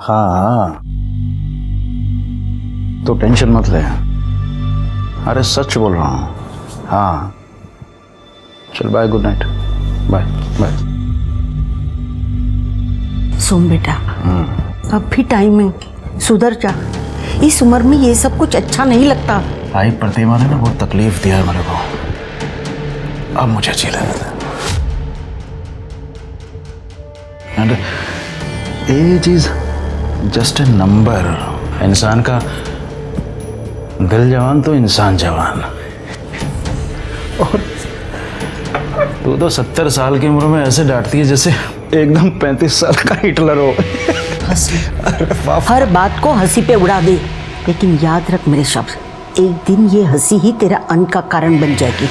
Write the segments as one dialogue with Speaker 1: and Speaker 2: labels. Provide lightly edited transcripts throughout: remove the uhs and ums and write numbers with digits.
Speaker 1: हाँ, तो टेंशन मत ले। अरे सच बोल रहा हूँ। हाँ चल bye, good night, bye bye.
Speaker 2: सुन बेटा, अब भी टाइम है, सुधर जा। इस उम्र में ये सब कुछ अच्छा नहीं लगता।
Speaker 1: भाई प्रतिमा ने ना बहुत तकलीफ दिया है मेरे को, अब मुझे अच्छी लगता है। And age is just a number. इंसान का दिल जवान तो इंसान जवान। और तू तो 70 साल की उम्र में ऐसे डांटती है जैसे एकदम 35 साल का हिटलर हो।
Speaker 2: हर बात को हंसी पे उड़ा दे, लेकिन याद रख मेरे शब्द, एक दिन ये हंसी ही तेरा अंत का कारण बन जाएगी।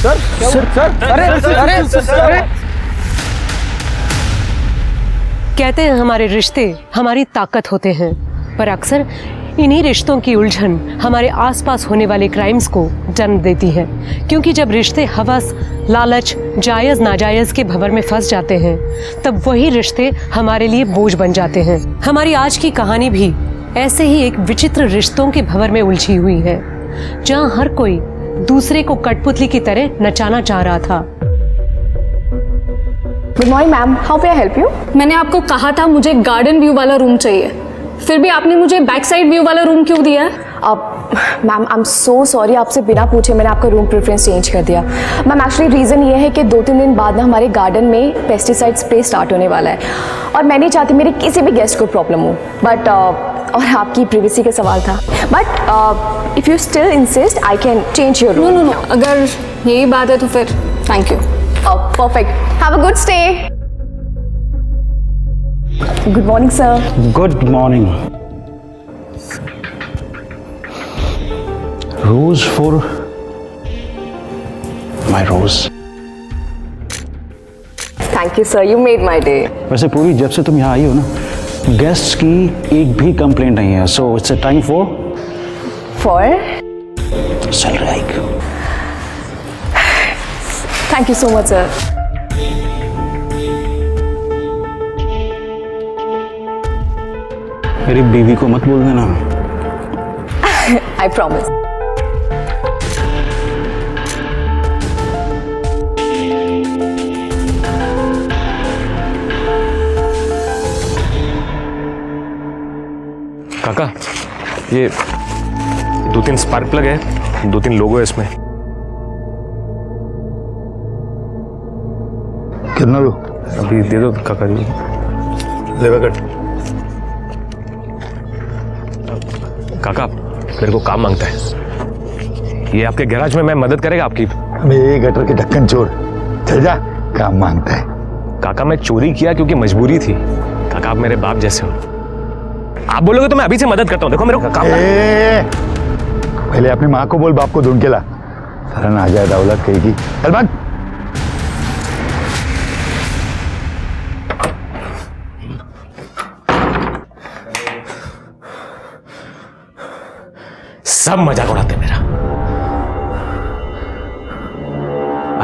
Speaker 3: सर, अरे
Speaker 4: कहते हैं हमारे रिश्ते हमारी ताकत होते हैं, पर अक्सर इन्हीं रिश्तों की उलझन हमारे आसपास होने वाले क्राइम्स को जन्म देती है। क्योंकि जब रिश्ते हवस, लालच, जायज़ नाजायज़ के भंवर में फंस जाते हैं, तब वही रिश्ते हमारे लिए बोझ बन जाते हैं। हमारी आज की कहानी भी ऐसे ही एक विचित्र रिश्तों के भंवर में उलझी हुई है, जहां हर कोई दूसरे को कठपुतली की तरह नचाना चाह रहा था।
Speaker 5: Good morning ma'am, how may I help you?
Speaker 6: मैंने आपको कहा था मुझे गार्डन व्यू वाला रूम चाहिए, फिर भी आपने मुझे बैक साइड व्यू वाला रूम क्यों दिया है?
Speaker 5: अब ma'am I am so sorry, आपसे बिना पूछे मैंने आपका रूम प्रेफरेंस चेंज कर दिया। मैम एक्चुअली रीज़न ये है कि 2-3 दिन बाद ना हमारे गार्डन में पेस्टिसाइड स्प्रे स्टार्ट होने वाला है, और मैं नहीं चाहती मेरे किसी भी गेस्ट को प्रॉब्लम हो। बट और आपकी प्रिवेसी का सवाल था, but if you still insist I can change your room.
Speaker 6: No, अगर यही बात है तो फिर thank you.
Speaker 5: Perfect, have a good stay. Good morning sir.
Speaker 1: Good morning. Rose for my rose.
Speaker 5: Thank you sir, you made my day.
Speaker 1: वैसे पूरी जब से तुम यहाँ आई हो ना, गेस्ट्स की एक भी कंप्लेंट नहीं है, so it's a time for salary hike.
Speaker 5: Thank you so much sir.
Speaker 1: मेरी बीवी को मत बोल देना।
Speaker 5: I promise.
Speaker 3: काका, ये 2-3 स्पार्क प्लग है, 2-3 लोगो है इसमें।
Speaker 1: कितना लो?
Speaker 3: अभी दे दो काका जी।
Speaker 1: ले कट।
Speaker 3: काका मेरे को काम मांगता है, ये आपके गैराज में मैं मदद करेगा आपकी?
Speaker 7: मेरे गटर के ढक्कन छोड़, चल जा, काम मांगता है।
Speaker 3: काका मैं चोरी किया क्योंकि मजबूरी थी। काका आप मेरे बाप जैसे हो, आप बोलोगे तो मैं अभी से मदद करता हूँ। देखो मेरे को काम
Speaker 7: पहले अपनी माँ को बोल, बाप को ढूंढ के ला। सारा ना जाए दौलत कहेगी। चल भाग।
Speaker 3: सब मजाक उड़ाते मेरा।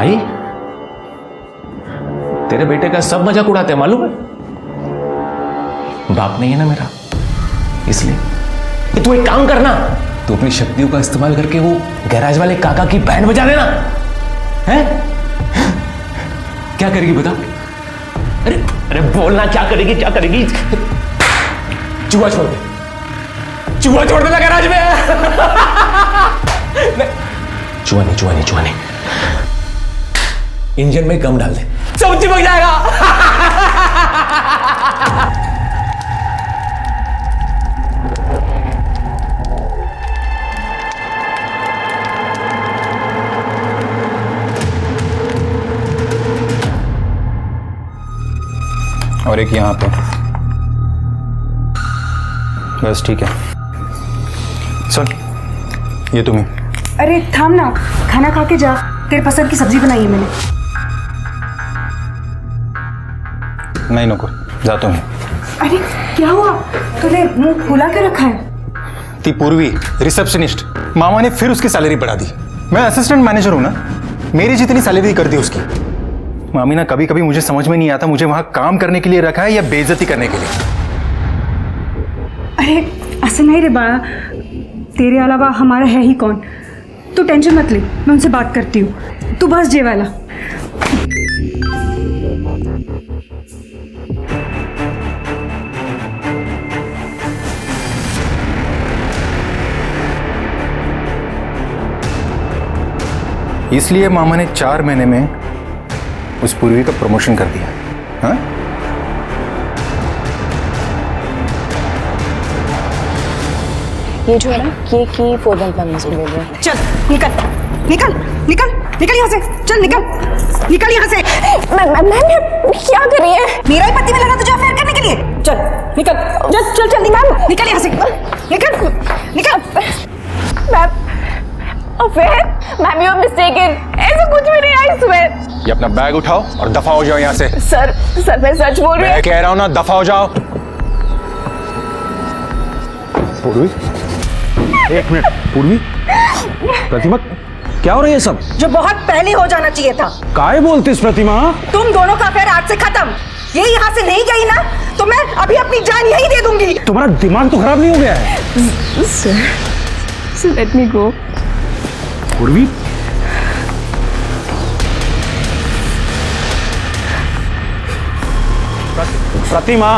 Speaker 3: आई तेरे बेटे का सब मजाक उड़ाते हैं, मालूम है? बाप नहीं है ना मेरा, इसलिए तू एक काम करना, तू अपनी शक्तियों का इस्तेमाल करके वो गैराज वाले काका की बैंड बजा देना। हैं? क्या करेगी बता? अरे अरे बोलना, क्या करेगी, क्या करेगी? चूहा छोड़ दे, चूहा छोड़ देना गैराज में। चूहा नहीं, इंजन में गम डाल दे, सब चिपक जाएगा।
Speaker 8: और एक यहाँ पे, बस ठीक है। सुन, ये तुम्हें।
Speaker 9: अरे थाम ना, खाना खा के जा, तेरे पसंद की सब्जी बनाई है मैंने।
Speaker 8: नहीं नुकुर, जाता हूँ।
Speaker 9: अरे क्या हुआ, तूने मुंह फुला के रखा है?
Speaker 8: ती पूर्वी रिसेप्शनिस्ट, मामा ने फिर उसकी सैलरी बढ़ा दी। मैं असिस्टेंट मैनेजर हूँ ना, मेरी जितनी सैलरी कर दी उसकी। मामी ना कभी कभी मुझे समझ में नहीं आता मुझे वहां काम करने के लिए रखा है या बेइज्जती करने के लिए।
Speaker 9: अरे ऐसे नहीं रे बाळा, तेरे अलावा हमारा है ही कौन। तू टेंशन मत ले, मैं उनसे बात करती हूँ, तू बस जेवायला।
Speaker 8: इसलिए मामा ने 4 महीने में उस पूर्वी का प्रमोशन कर दिया। हाँ?
Speaker 5: ये जो है ना ये की 415 मसूल ले लो।
Speaker 9: चल निकल निकल निकल निकल यहाँ से, चल निकल निकल यहाँ से।
Speaker 5: मैम क्या कर रही है?
Speaker 9: मेरा ही पति में लगा तुझे अफेयर करने के लिए। चल निकल, चल चल जल्दी मैम, निकल यहाँ से, निकल निकल।
Speaker 5: Ma'am affair? Ma'am you are mistaken, ऐसा कुछ भी नहीं, आई स्वेयर।
Speaker 8: ये अपना बैग उठाओ और दफा हो जाओ यहाँ से।
Speaker 5: सर मैं सच बोल रही हूँ।
Speaker 8: मैं कह रहा हूँ ना, दफा हो जाओ।
Speaker 1: पूर्वी, एक मिनट। पूर्वी, प्रतिमा, क्या हो रहा है ये सब?
Speaker 9: जो बहुत पहले हो जाना चाहिए था।
Speaker 1: काय बोलती इस प्रतिमा?
Speaker 9: तुम दोनों का अफेयर आज से खत्म। ये यहाँ से नहीं गई ना तो मैं अभी अपनी जान यही दे दूंगी।
Speaker 1: तुम्हारा दिमाग तो खराब नहीं हो गया है?
Speaker 5: सर लेट मी गो।
Speaker 1: पूर्वी, प्रतिमा,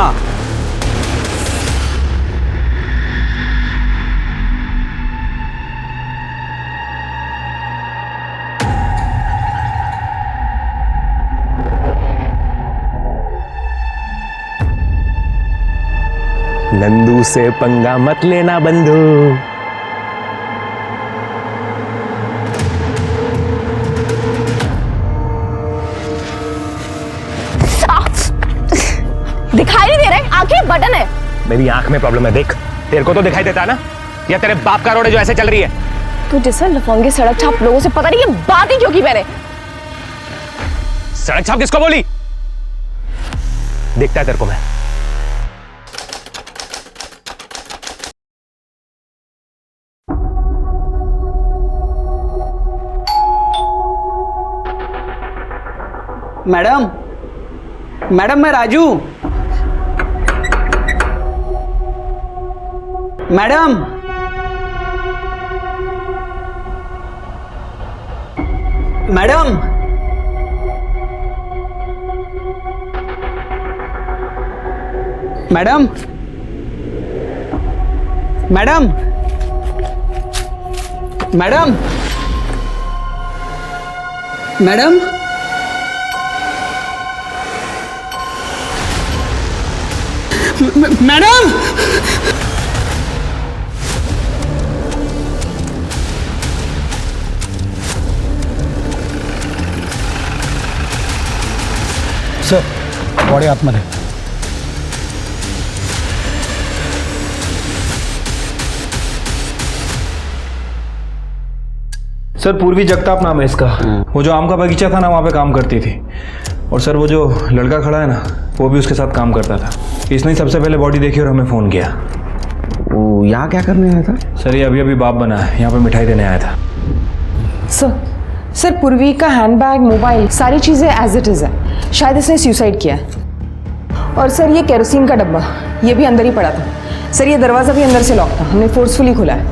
Speaker 3: नंदू से पंगा मत लेना बंधु।
Speaker 5: दिखाई नहीं दे रहा, आंखें बटन है।
Speaker 3: मेरी आंख में प्रॉब्लम है, देख। तेरे को तो दिखाई देता है ना, या तेरे बाप का रोड है जो ऐसे चल रही है?
Speaker 5: तू जैसे लफंगे सड़क छाप लोगों से पता नहीं ये बात ही क्यों की मैंने।
Speaker 3: सड़क छाप किसको बोली? देखता है तेरे को मैं।
Speaker 10: मैडम, मैडम मैं Raju. Madam, madam, madam, madam, madam, madam, madam,
Speaker 1: sir body आतमध्ये।
Speaker 8: सर पूर्वी जगताप नाम है इसका। वो जो आम का बगीचा था ना, वहाँ पे काम करती थी। और सर वो जो लड़का खड़ा है ना, वो भी उसके साथ काम करता था। इसने सबसे पहले बॉडी देखी और हमें फ़ोन किया।
Speaker 10: वो यहाँ क्या करने आया था?
Speaker 8: सर ये अभी अभी बाप बना है, यहाँ पे मिठाई देने आया था।
Speaker 11: सर पूर्वी का हैंडबैग, मोबाइल, सारी चीज़ें एज इट इज़ है। शायद इसने सुसाइड किया है। और सर ये केरोसिन का डब्बा, ये भी अंदर ही पड़ा था। सर ये दरवाज़ा भी अंदर से लॉक था, हमने फोर्सफुली खोला है।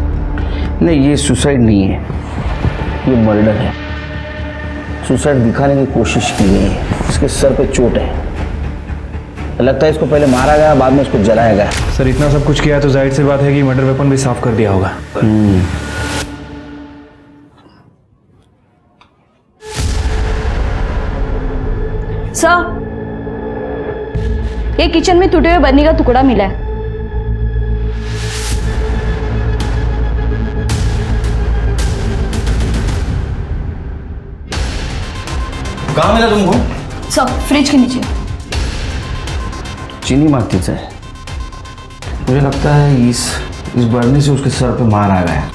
Speaker 10: नहीं, ये सुसाइड नहीं है, ये मर्डर है। सुसाइड दिखाने की कोशिश की गई है। इसके सर पे चोट है, लगता है इसको पहले मारा गया, बाद में इसको जलाया गया।
Speaker 8: सर इतना सब कुछ किया तो जाहिर सी बात है कि मर्डर वेपन भी साफ कर दिया होगा।
Speaker 5: सर ये किचन में टूटे हुए बर्नी का टुकड़ा मिला है।
Speaker 8: कहाँ मिला तुमको?
Speaker 5: सर फ्रिज के नीचे।
Speaker 10: चीनी मारतीच है। मुझे लगता है इस बर्नी से उसके सर पे मार आ गया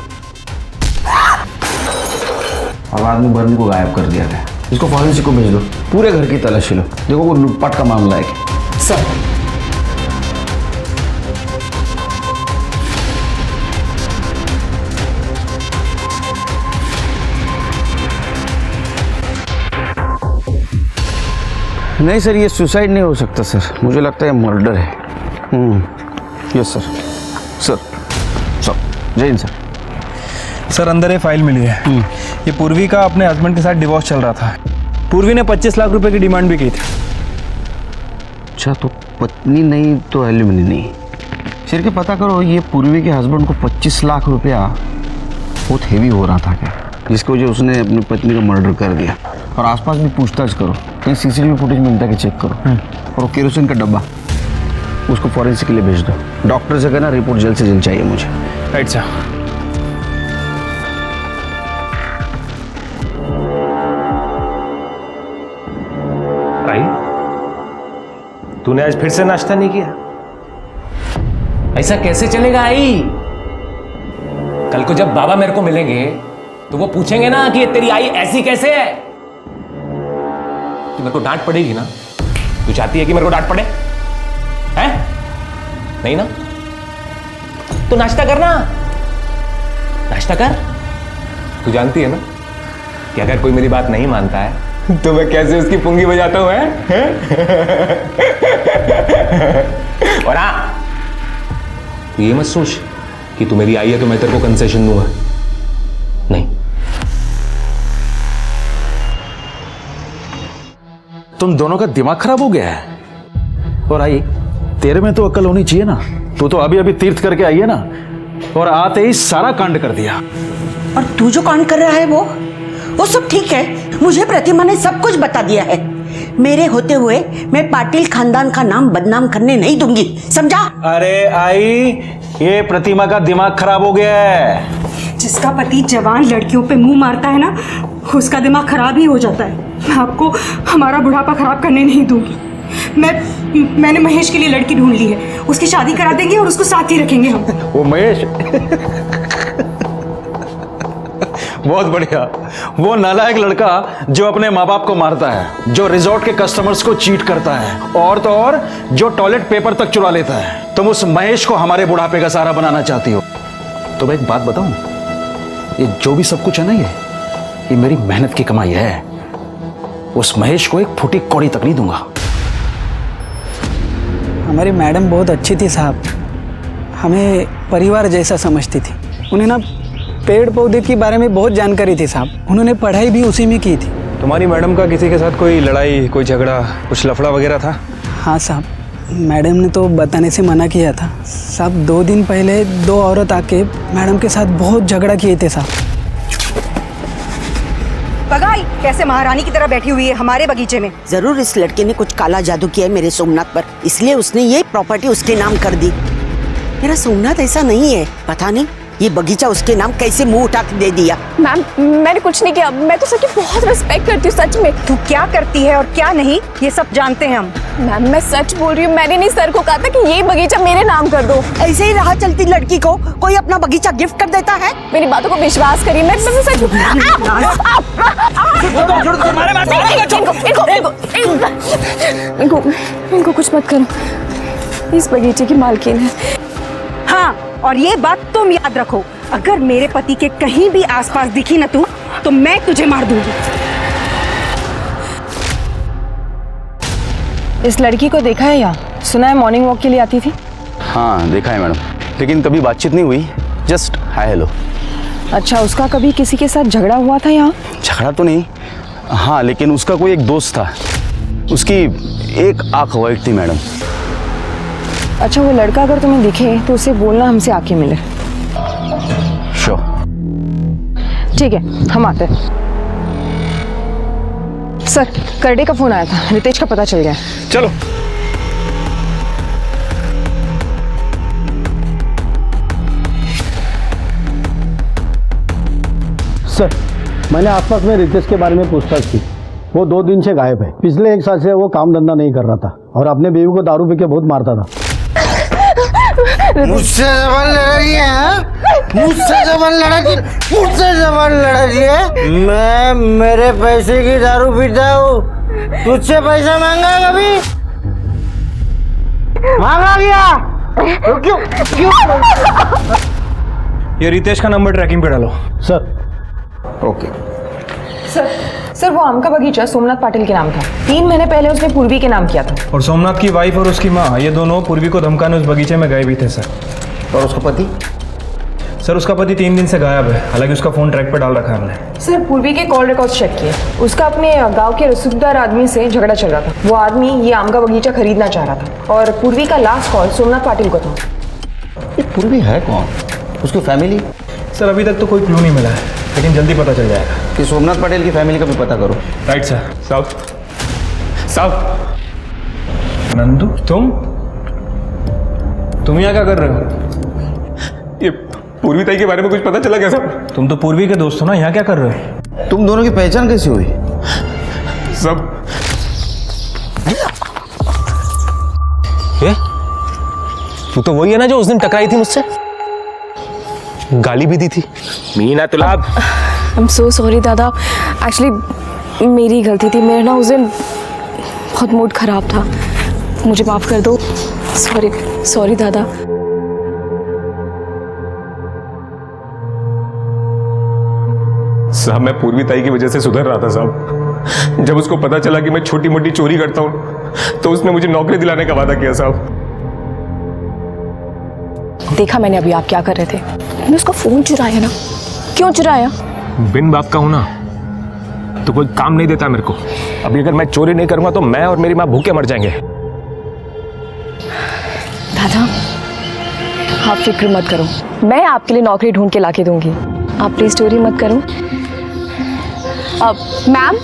Speaker 10: और बाद में बर्नी को गायब कर दिया गया। इसको फॉरेंसिक को भेज दो, पूरे घर की तलाशी लो, देखो वो लूटपाट का मामला है क्या।
Speaker 11: सर
Speaker 10: नहीं सर, ये सुसाइड नहीं हो सकता सर, मुझे लगता है मर्डर है। Yes sir. सर सर जय हिंद सर।
Speaker 8: सर अंदर ये फाइल मिली है। ये पूर्वी का अपने हस्बैंड के साथ डिवोर्स चल रहा था। पूर्वी ने 25 लाख रुपए की डिमांड भी की थी।
Speaker 10: अच्छा, तो पत्नी नहीं तो एलिमनी नहीं। फिर के पता करो, ये पूर्वी के हस्बैंड को 25 लाख रुपया बहुत हेवी हो रहा था क्या, जिसकी वजह उसने अपनी पत्नी का मर्डर कर दिया। और आसपास भी पूछताछ करो, कहीं सीसीटीवी फुटेज मिलता है कि चेक करो। और वो केरोसिन का डब्बा उसको फॉरेंसिक के लिए भेज दो। डॉक्टर से कहना रिपोर्ट जल्द से जल्द चाहिए मुझे।
Speaker 8: Right sir.
Speaker 3: आई, तूने आज फिर से नाश्ता नहीं किया? ऐसा कैसे चलेगा आई? कल को जब बाबा मेरे को मिलेंगे तो वो पूछेंगे ना कि ये तेरी आई ऐसी कैसे है। तो मेरे को डांट पड़ेगी ना। तू चाहती है कि मेरे को डांट पड़े? हैं? नहीं ना? तो नाश्ता करना, नाश्ता कर। तू जानती है ना कि अगर कोई मेरी बात नहीं मानता है तो मैं कैसे उसकी पुंगी बजाता हूं, हैं? और हाँ, तू ये मत सोच कि तू मेरी आई है तो मैं तेरे को कंसेशन दूंगा। नहीं।
Speaker 1: तुम दोनों का दिमाग खराब हो गया है। और आई, तेरे में तो अक्ल होनी चाहिए ना। तू तो अभी अभी तीर्थ करके आई है ना, और आते ही सारा कांड कर दिया।
Speaker 2: और तू जो कांड कर रहा है वो सब ठीक है। मुझे प्रतिमा ने सब कुछ बता दिया है। मेरे होते हुए मैं पाटिल खानदान का नाम बदनाम करने नहीं दूंगी, समझा?
Speaker 1: अरे आई, ये प्रतिमा का दिमाग खराब हो गया है।
Speaker 9: जिसका पति जवान लड़कियों पे मुंह मारता है ना, उसका दिमाग खराब ही हो जाता है। मैं आपको हमारा बुढ़ापा खराब करने नहीं दूंगी। मैंने महेश के लिए लड़की ढूंढ ली है। उसकी शादी करा देंगे और उसको साथ ही रखेंगे हम।
Speaker 1: वो महेश बहुत बढ़िया। वो नालायक लड़का जो अपने माँ बाप को मारता है, जो रिजॉर्ट के कस्टमर्स को चीट करता है, और तो और जो टॉयलेट पेपर तक चुरा लेता है। तुम उस महेश को हमारे बुढ़ापे का सहारा बनाना चाहती हो। तो मैं एक बात बताऊं, ये जो भी सब कुछ है ना, ये मेरी मेहनत की कमाई है। उस महेश को एक फुटी कौड़ी तक नहीं दूंगा।
Speaker 12: हमारी मैडम बहुत अच्छी थी साहब, हमें परिवार जैसा समझती थी। उन्हें ना पेड़ पौधे के बारे में बहुत जानकारी थी साहब, उन्होंने पढ़ाई भी उसी में की थी।
Speaker 8: तुम्हारी मैडम का किसी के साथ कोई लड़ाई, कोई झगड़ा, कुछ लफड़ा वगैरह था?
Speaker 12: हाँ साहब, मैडम ने तो बताने से मना किया था साहब। 2 दिन पहले 2 औरत आके मैडम के साथ बहुत झगड़ा किए थे साहब।
Speaker 2: पगाई कैसे महारानी की तरह बैठी हुई है हमारे बगीचे में। जरूर इस लड़के ने कुछ काला जादू किया है मेरे सोमनाथ पर, इसलिए उसने ये प्रॉपर्टी उसके नाम कर दी। मेरा सोमनाथ ऐसा नहीं है, पता नहीं ये बगीचा उसके नाम कैसे मुंह उठा के दे दिया।
Speaker 5: मैम, मैंने कुछ नहीं किया। मैं तो सर की बहुत रिस्पेक्ट करती हूँ, सच में।
Speaker 2: तू क्या करती है और क्या नहीं, ये सब जानते हैं हम।
Speaker 5: मैम, मैं सच बोल रही हूँ। मैंने नहीं सर को कहा था कि ये बगीचा मेरे नाम कर दो।
Speaker 2: ऐसे ही राह चलती लड़की को कोई अपना बगीचा गिफ्ट कर देता है?
Speaker 5: मेरी बातों को विश्वास करिए। मैं सच इनको कुछ मत करो। इस बगीचे की मालकिन है।
Speaker 2: हाँ, और ये बात तुम याद रखो, अगर मेरे पति के कहीं भी आसपास दिखी ना तू, तो मैं तुझे मार दूंगी।
Speaker 11: इस लड़की को देखा है या सुना है मॉर्निंग वॉक के लिए आती थी?
Speaker 10: हाँ देखा है मैडम, लेकिन कभी बातचीत नहीं हुई, जस्ट हाय हेलो।
Speaker 11: अच्छा, उसका कभी किसी के साथ झगड़ा हुआ था यहाँ?
Speaker 10: झगड़ा तो नहीं, हाँ लेकिन उसका कोई एक दोस्त था, उसकी एक आंख वाइट थी मैडम।
Speaker 11: अच्छा, वो लड़का अगर तुम्हें दिखे तो उसे बोलना हमसे आके मिले।
Speaker 10: श्योर।
Speaker 11: ठीक है, हम आते हैं। सर, करडे का फोन आया था, रितेश का पता चल गया।
Speaker 8: चलो।
Speaker 13: सर, मैंने आसपास में रितेश के बारे में पूछताछ की। वो 2 दिन से गायब है। पिछले 1 साल से वो काम धंधा नहीं कर रहा था और अपने बीवी को दारू पी के बहुत मारता था।
Speaker 14: मुझसे जबान लड़ा रही है? मुझसे जबान लड़ा रही है? मैं मेरे पैसे की दारू पीता हूँ, तुझसे पैसा मांगा कभी? मांगा क्या? क्यों?
Speaker 8: ये रितेश का नंबर ट्रैकिंग पे डालो।
Speaker 13: सर।
Speaker 10: ओके
Speaker 11: सर, सर वो आम का बगीचा सोमनाथ पाटिल के नाम था। 3 महीने पहले उसने पूर्वी के नाम किया था।
Speaker 8: और सोमनाथ की वाइफ और उसकी माँ, ये दोनों पूर्वी को धमकाने उस बगीचे में गए भी थे सर।
Speaker 10: और उसका पति?
Speaker 8: सर उसका पति 3 दिन से गायब है, हालांकि उसका फ़ोन ट्रैक पर डाल रखा है हमने।
Speaker 11: सर पूर्वी के कॉल रिकॉर्ड्स चेक किए, उसका अपने गांव के रसूखदार आदमी से झगड़ा चल रहा था। वो आदमी ये आम का बगीचा खरीदना चाह रहा था और पूर्वी का लास्ट कॉल सोमनाथ पाटिल को था।
Speaker 10: ये पूर्वी है कौन? उसकी फैमिली?
Speaker 8: सर अभी तक तो कोई क्लू नहीं मिला है, लेकिन जल्दी पता चल जाएगा।
Speaker 10: कि सोमनाथ पटेल की फैमिली का भी पता करो।
Speaker 8: Right sir. साहब नंदू, तुम यहाँ क्या कर रहे हो?
Speaker 3: ये पूर्वी ताई के बारे में कुछ पता चला क्या साहब?
Speaker 8: तुम तो पूर्वी के दोस्त हो ना, यहाँ क्या कर रहे हो?
Speaker 10: तुम दोनों की पहचान कैसे हुई?
Speaker 3: सब तू तो वही है ना जो उस दिन टकराई थी मुझसे, गाली भी दी थी। मीना तुलाब।
Speaker 5: आई एम सो सॉरी दादा, एक्चुअली मेरी गलती थी। मेरा ना उस दिन बहुत मूड खराब था, मुझे माफ़ कर दो। सॉरी दादा।
Speaker 3: साहब मैं पूर्वी ताई की वजह से सुधर रहा था साहब। जब उसको पता चला कि मैं छोटी मोटी चोरी करता हूँ तो उसने मुझे नौकरी दिलाने का वादा किया साहब।
Speaker 5: देखा मैंने अभी आप क्या कर रहे थे। मैंने उसका फोन चुराया ना। क्यों चुराया?
Speaker 3: बिन बाप का हूं ना तो कोई काम नहीं देता मेरे को। अभी अगर मैं चोरी नहीं करूंगा तो मैं और मेरी माँ भूखे मर जाएंगे।
Speaker 5: दादा आप फिक्र मत करो, मैं आपके लिए नौकरी ढूंढ के लाके दूंगी। आप प्लीज चोरी मत करो। मैम,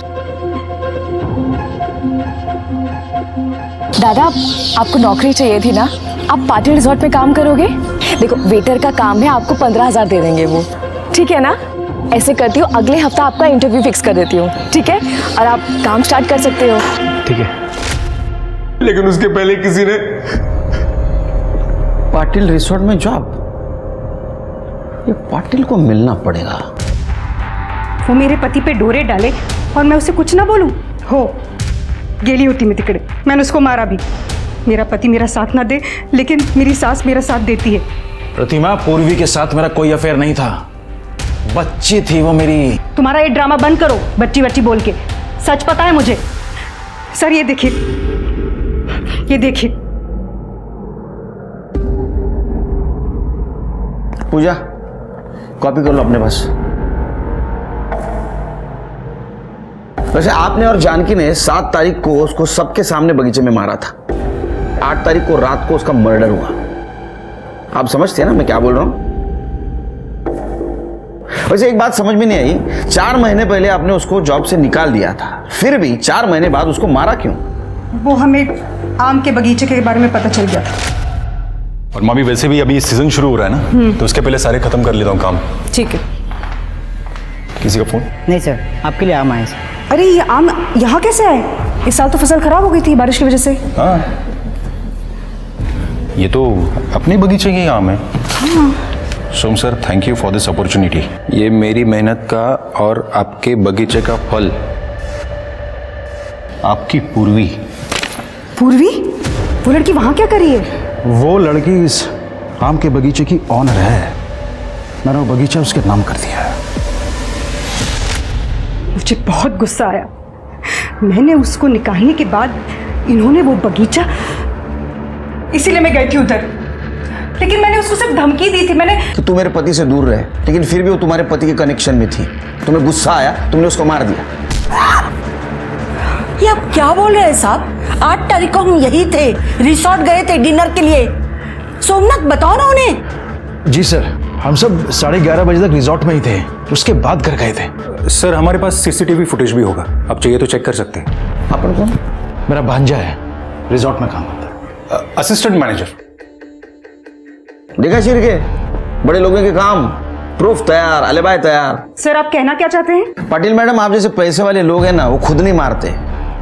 Speaker 5: दादा आपको नौकरी चाहिए थी ना, आप पाटिल रिजॉर्ट में काम करोगे? देखो वेटर का काम है, आपको 15,000 दे देंगे वो, ठीक है ना? ऐसे करती हूँ, अगले हफ्ता आपका इंटरव्यू फिक्स कर देती हूँ, ठीक है? और आप काम स्टार्ट कर सकते हो।
Speaker 3: ठीक है, लेकिन उसके पहले किसी ने
Speaker 10: पाटिल रिसोर्ट में जॉब? ये पाटिल को मिलना पड़ेगा।
Speaker 9: वो मेरे पति पे डोरे डाले और मैं उसे कुछ ना बोलूं? हो गेली होती मैं तिकड़े, मैंने उसको मारा भी। मेरा पति मेरा साथ ना दे, लेकिन मेरी सास मेरा साथ देती है।
Speaker 1: प्रतिमा, पूर्वी के साथ मेरा कोई अफेयर नहीं था, बच्ची थी वो मेरी।
Speaker 9: तुम्हारा ये ड्रामा बंद करो, बच्ची बच्ची बोल के। सच पता है मुझे। सर ये देखिए, ये देखिए।
Speaker 10: पूजा कॉपी कर लो अपने पास। वैसे आपने और जानकी ने 7 तारीख को उसको सबके सामने बगीचे में मारा था। 8 तारीख को रात को उसका मर्डर हुआ। आप समझते हैं ना मैं क्या बोल रहा हूं? वैसे एक बात समझ में नहीं आई, 4 महीने पहले आपने उसको जॉब से निकाल दिया था, फिर भी 4 महीने बाद उसको मारा क्यों?
Speaker 9: वो हमें आम के बगीचे के बारे में पता चल गया था।
Speaker 7: और मामी वैसे भी अभी सीजन शुरू हो रहा है ना, तो उसके पहले सारे खत्म कर लेता हूँ काम।
Speaker 2: ठीक है।
Speaker 7: किसी का फोन?
Speaker 2: नहीं सर, आपके लिए आम आए सर।
Speaker 9: अरे ये आम यहाँ कैसे आए? इस साल तो फसल खराब हो गई थी बारिश की वजह से।
Speaker 7: हाँ, ये तो अपने बगीचे के आम है।
Speaker 9: हाँ।
Speaker 7: Som sir, thank you for this opportunity. ये मेरी मेहनत का और आपके बगीचे का फल। आपकी पूर्वी।
Speaker 9: पूर्वी? वो लड़की वहां क्या कर रही है?
Speaker 1: वो लड़की इस आम के बगीचे की ऑनर है। मैंने वो बगीचा उसके नाम कर दिया है।
Speaker 9: मुझे बहुत गुस्सा आया। मैंने उसको निकालने के बाद इन्होंने वो बगीचा, इसीलिए मैं गई थी उधर। लेकिन मैंने उसको सिर्फ धमकी दी थी। मैंने
Speaker 10: कि तू मेरे पति से दूर रहे, लेकिन फिर भी वो तुम्हारे पति के कनेक्शन में थी। तुम्हें गुस्सा आया, तुमने उसको मार दिया।
Speaker 2: ये आप क्या बोल रहे हैं साहब? 8 तारीख को हम यही थे, रिसोर्ट गए थे डिनर के लिए। सोमनाथ बताओ ना उन्हें।
Speaker 1: जी सर, हम सब 11:30 बजे तक रिजॉर्ट में ही थे, उसके बाद घर गए थे।
Speaker 7: सर हमारे पास सीसीटीवी फुटेज भी होगा, आप चाहिए तो चेक कर सकते हैं।
Speaker 10: अपन कौन?
Speaker 1: मेरा भांजा है, रिजॉर्ट में काम करता है।
Speaker 7: Assistant manager.
Speaker 10: देखा चिर के बड़े लोगों के काम, प्रूफ तैयार, अलिबाई तैयार।
Speaker 9: सर आप कहना क्या चाहते हैं?
Speaker 10: पाटिल मैडम, आप जैसे पैसे वाले लोग हैं ना, वो खुद नहीं मारते,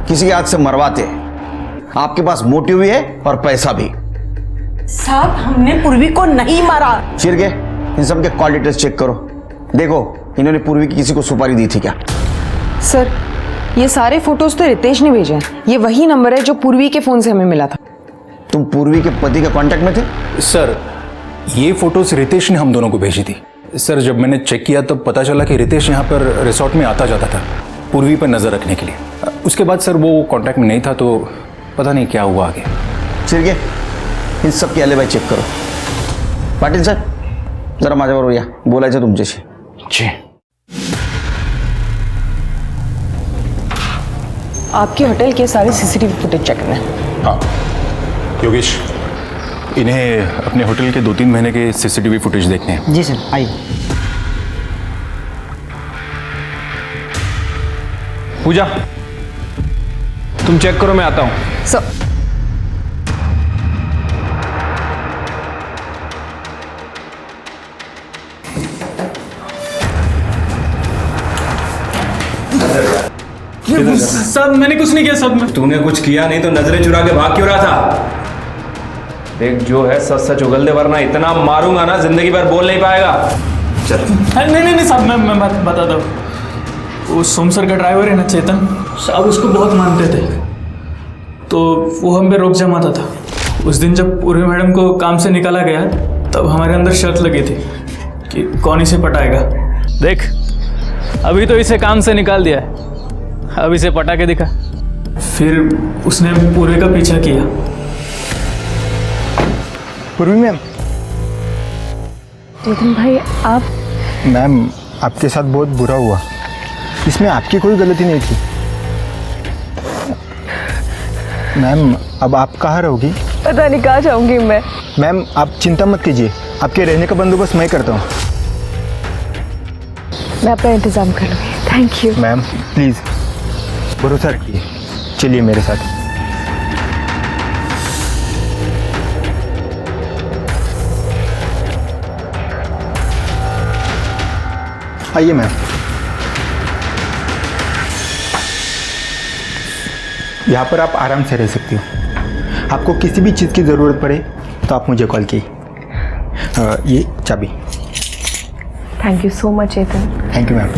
Speaker 10: किसी के हाथ से मरवाते। आपके पास मोटिव भी है और पैसा भी।
Speaker 2: साहब हमने पूर्वी को नहीं मारा।
Speaker 10: चिर के इन सब के कॉल डिटेल्स चेक करो, देखो इन्होंने पूर्वी की किसी को सुपारी दी थी क्या?
Speaker 11: सर ये सारे फोटोज तो रितेश ने भेजे हैं। ये वही नंबर है जो पूर्वी के फोन से हमें मिला था।
Speaker 10: तुम पूर्वी के पति के कांटेक्ट में थे?
Speaker 7: सर ये फोटोज रितेश ने हम दोनों को भेजी थी। सर जब मैंने चेक किया तब पता चला कि रितेश यहाँ पर रिसोर्ट में आता जाता था।
Speaker 8: पूर्वी पर नज़र रखने के लिए। उसके बाद सर वो कांटेक्ट में नहीं था, तो पता नहीं क्या हुआ आगे।
Speaker 10: शिर्के, इन सब की अलिबाई चेक करो. पाटील सर, जरा माझ्याबरोबर या, बोलायचं तुमच्याशी.
Speaker 1: जी.
Speaker 11: आपके होटल के सारे सीसीटीवी फुटेज चेक करना है.
Speaker 8: हाँ योगेश, इन्हें अपने होटल के 2-3 महीने के सीसीटीवी फुटेज देखने हैं.
Speaker 14: जी सर, आइए.
Speaker 8: पूजा, तुम चेक करो, मैं आता हूँ.
Speaker 11: सर,
Speaker 8: सब मैंने कुछ नहीं किया. सब तूने कुछ किया नहीं तो नजरें चुरा के भाग क्यों रहा था? देख, जो है सच सच उगल दे, वरना इतना मारूंगा ना जिंदगी भर बोल नहीं पाएगा. चल.
Speaker 15: नहीं साहब, मैं बता दूँ. वो सोम सर का ड्राइवर है ना, चेतन साहब, उसको बहुत मानते थे, तो वो हम पे रोक जमाता था. उस दिन जब पूर्वी मैडम को काम से निकाला गया, तब हमारे अंदर शर्त लगी थी कि कौन इसे पटाएगा. देख, अभी तो इसे काम से निकाल दिया है, अब इसे पटा के दिखा. फिर उसने पूर्वी का पीछा किया.
Speaker 7: पूर्वी मैम.
Speaker 5: चेतन भाई, आप?
Speaker 7: मैम, आपके साथ बहुत बुरा हुआ. इसमें आपकी कोई गलती नहीं थी. मैम, अब आप कहाँ रहोगी?
Speaker 5: पता नहीं कहाँ जाऊंगी मैं.
Speaker 7: मैम, आप चिंता मत कीजिए, आपके रहने का बंदोबस्त मैं करता हूँ.
Speaker 5: मैं अपना इंतजाम कर लूँगी. Thank you.
Speaker 7: मैम प्लीज़ भरोसा रखिए, चलिए मेरे साथ. आइए मैम. यहाँ पर आप आराम से रह सकती हो. आपको किसी भी चीज़ की ज़रूरत पड़े तो आप मुझे कॉल कीजिए. ये चाबी.
Speaker 5: Thank you so much Chetan.
Speaker 7: Thank you ma'am.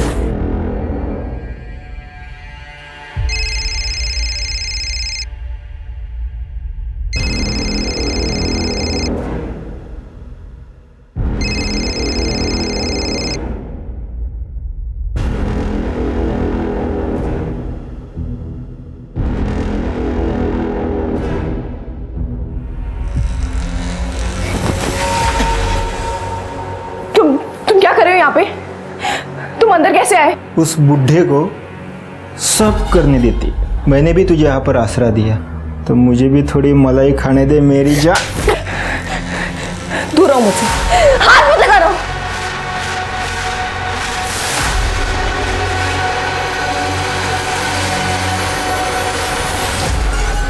Speaker 5: तुम क्या कर रहे हो यहाँ पे? तुम अंदर कैसे आए?
Speaker 7: उस बुढ़े को सब करने देती. मैंने भी तुझे यहाँ पर आसरा दिया, तो मुझे भी थोड़ी मलाई खाने दे मेरी जान.
Speaker 5: दूर रहो मुझसे. हाथ मत लगा रहो.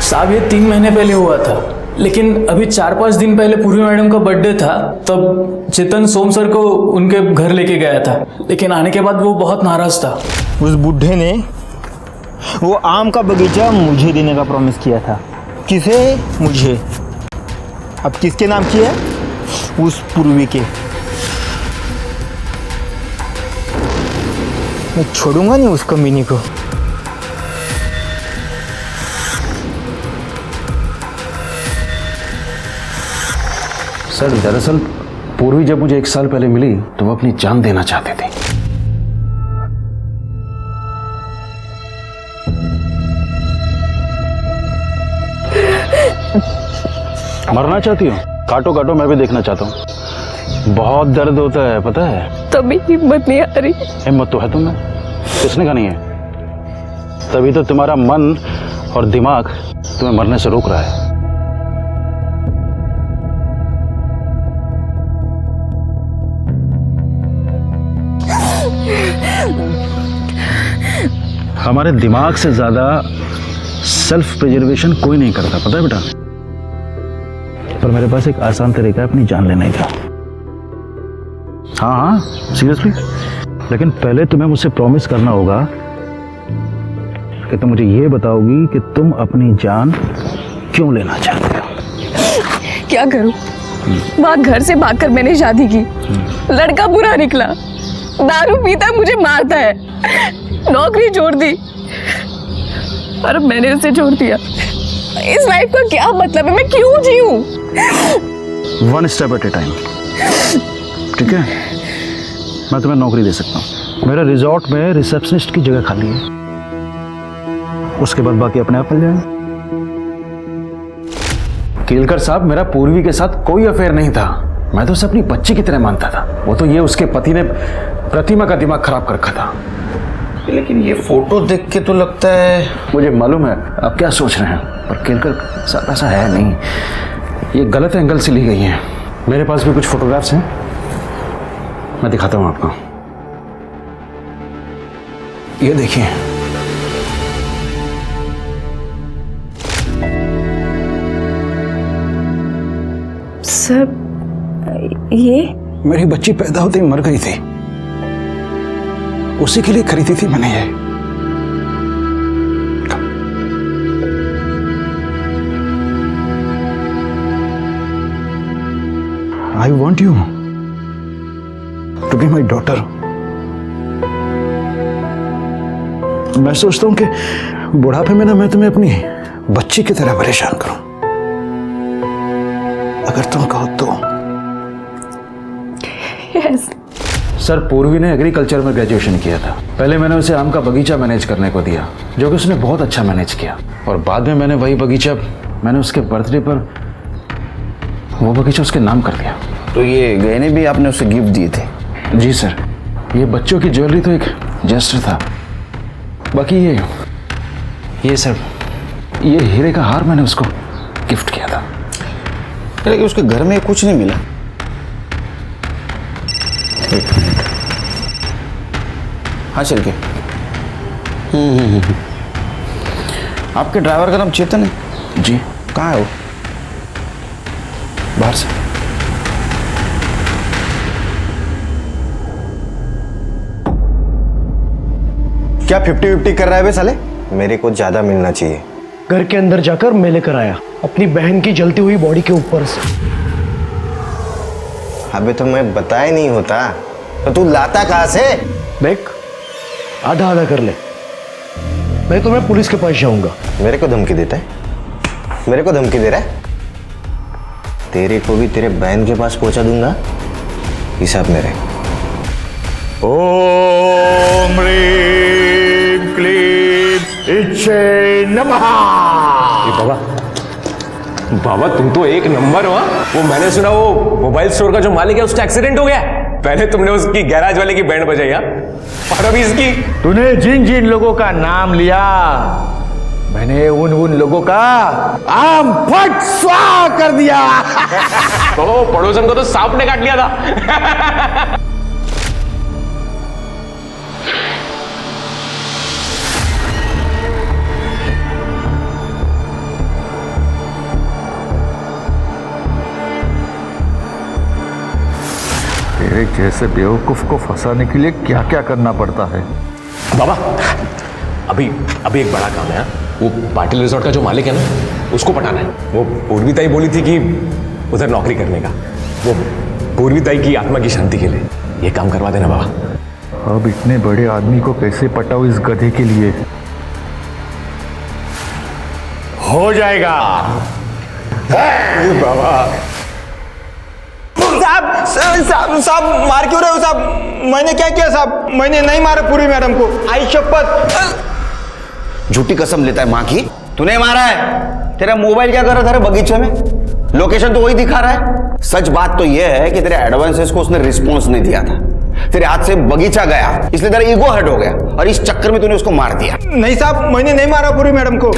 Speaker 15: साहब, ये 3 महीने पहले हुआ था, लेकिन अभी 4-5 दिन पहले पूर्वी मैडम का बर्थडे था, तब चेतन सोम सर को उनके घर लेके गया था, लेकिन आने के बाद वो बहुत नाराज था.
Speaker 7: उस बुढ़े ने वो आम का बगीचा मुझे देने का प्रॉमिस किया था. किसे? मुझे. अब किसके नाम किया? उस पूर्वी के. मैं छोड़ूंगा नहीं उस कमीनी को.
Speaker 1: सर, दरअसल पूर्वी जब मुझे 1 साल पहले मिली तो वो अपनी जान देना चाहते थे. मरना चाहती हो? काटो काटो, मैं भी देखना चाहता हूँ. बहुत दर्द होता है, पता है.
Speaker 5: तभी हिम्मत नहीं आ रही.
Speaker 1: हिम्मत तो है तुम्हें, किसने कहा नहीं है? तभी तो तुम्हारा मन और दिमाग तुम्हें मरने से रोक रहा है. हमारे दिमाग से ज्यादा सेल्फ प्रिजर्वेशन कोई नहीं करता, पता है बेटा. पर मेरे पास एक आसान तरीका है अपनी जान लेने का. हाँ, सीरियसली. लेकिन पहले तुम्हें मुझसे प्रॉमिस करना होगा कि तुम मुझे ये बताओगी कि तुम अपनी जान क्यों लेना चाहते हो.
Speaker 5: क्या करूं? वहाँ घर से भागकर मैंने शादी की. लड़का बुरा निकला, दारू पीता मुझे मारता है, नौकरी छोड़ दी और अब मैंने उसे छोड़ दिया. इस लाइफ का क्या मतलब है? मैं क्यों जीऊं?
Speaker 1: 1 स्टेप एट ए टाइम. ठीक है, मैं तुम्हें नौकरी दे सकता हूँ. मेरे रिजॉर्ट में रिसेप्शनिस्ट की जगह खाली है. उसके बाद बाकी अपने आप मिल जाएगा। केलकर साहब, मेरा पूर्वी के साथ कोई अफेयर नहीं था। मैं तो उसे अपनी बच्ची की तरह मानता था। वो तो ये उसके पति ने प्रतिमा का दिमाग खराब कर रखा था।
Speaker 10: लेकिन ये फोटो देख के तो लगता है।
Speaker 1: मुझे मालूम है आप क्या सोच रहे हैं, पर केलकर साहब ऐसा है नहीं। ये गलत एंगल से ली गई है। मेरे पास भी कुछ फोटोग्राफ्स हैं, मैं दिखाता हूं आपको। ये देखिए,
Speaker 11: सर ये
Speaker 1: मेरी बच्ची पैदा होते ही मर गई थी, उसी के लिए खरीदी थी मैंने ये। I want you to be my daughter. मैं सोचता हूं कि बुढ़ापे में ना मैं तुम्हें अपनी बच्ची की तरह परेशान करूं। अगर तुम कहो तो।
Speaker 11: यस।
Speaker 1: सर, पूर्वी ने एग्रीकल्चर में ग्रेजुएशन किया था। पहले मैंने उसे आम का बगीचा मैनेज करने को दिया, जो कि उसने बहुत अच्छा मैनेज किया। और बाद में मैंने वही बगीचा, मैंने उसके बर्थडे पर वो बगीचा उसके नाम कर दिया।
Speaker 10: तो ये गहने भी आपने उसे गिफ्ट दिए थे?
Speaker 1: जी सर, ये बच्चों की ज्वेलरी तो एक जेस्टर था। बाकी ये सर, ये हीरे का हार मैंने उसको गिफ्ट किया था।
Speaker 10: लेकिन उसके घर में कुछ नहीं मिला। हाँ चल के। आपके ड्राइवर का नाम चेतन है?
Speaker 1: जी।
Speaker 10: कहाँ है वो?
Speaker 1: बाहर से।
Speaker 14: क्या 50-50 कर रहा है बे साले? मेरे को ज्यादा मिलना चाहिए।
Speaker 16: घर के अंदर जाकर मैं लेकर आया अपनी बहन की जलती हुई बॉडी के ऊपर से।
Speaker 14: अबे तो मैं बताया नहीं होता तो तू लाता कहां से?
Speaker 16: देख, आधा आधा कर ले, मैं तुम्हें पुलिस के पास जाऊंगा।
Speaker 14: मेरे को धमकी देता है? मेरे को धमकी दे रहा है? तेरे को भी तेरे बहन के पास पहुंचा दूंगा, हिसाब मेरे।
Speaker 17: ओम ह्रीं क्लीं इच्छे नमः।
Speaker 3: बाबा तुम तो एक नंबर हो। वो मैंने सुना वो मोबाइल स्टोर का जो मालिक है उसका एक्सीडेंट हो गया। पहले तुमने उसकी गैराज वाले की बैंड बजाई और अभी इसकी।
Speaker 17: तूने जिन जिन लोगों का नाम लिया, मैंने उन लोगों का आम फट स्वाहा कर दिया।
Speaker 3: तो पड़ोसन को तो सांप ने काट लिया था।
Speaker 17: तेरे जैसे बेवकूफ को फंसाने के लिए क्या क्या करना पड़ता है।
Speaker 3: बाबा अभी एक बड़ा काम है। वो पाटिल रिजॉर्ट का जो मालिक है ना, उसको पटाना है। वो पूर्वीताई बोली थी कि उधर नौकरी करने का, वो पूर्वीताई की आत्मा की शांति के लिए। ये काम करवा देना बाबा।
Speaker 17: अब इतने बड़े आदमी को कैसे पटाओ इस गधे के लिए? हो जाएगा
Speaker 3: बाबा।
Speaker 7: साहब मार क्यों रहे हो साहब? मैंने क्या किया साहब? मैंने नहीं मारा पूरी मैडम को, आई शपथ।
Speaker 10: झूठी कसम लेता है माँ की। तूने मारा है? तेरा मोबाइल क्या कर रहा था रे बगीचे में? लोकेशन तो वही दिखा रहा है। सच बात तो यह है कि तेरे एडवांसेस को उसने रिस्पॉन्स नहीं दिया था। तेरे हाथ से बगीचा गया, इसलिए तेरा ईगो हर्ट हो गया और इस चक्कर में तूने उसको मार दिया।
Speaker 7: नहीं साहब, मैंने नहीं मारा पूरी मैडम को।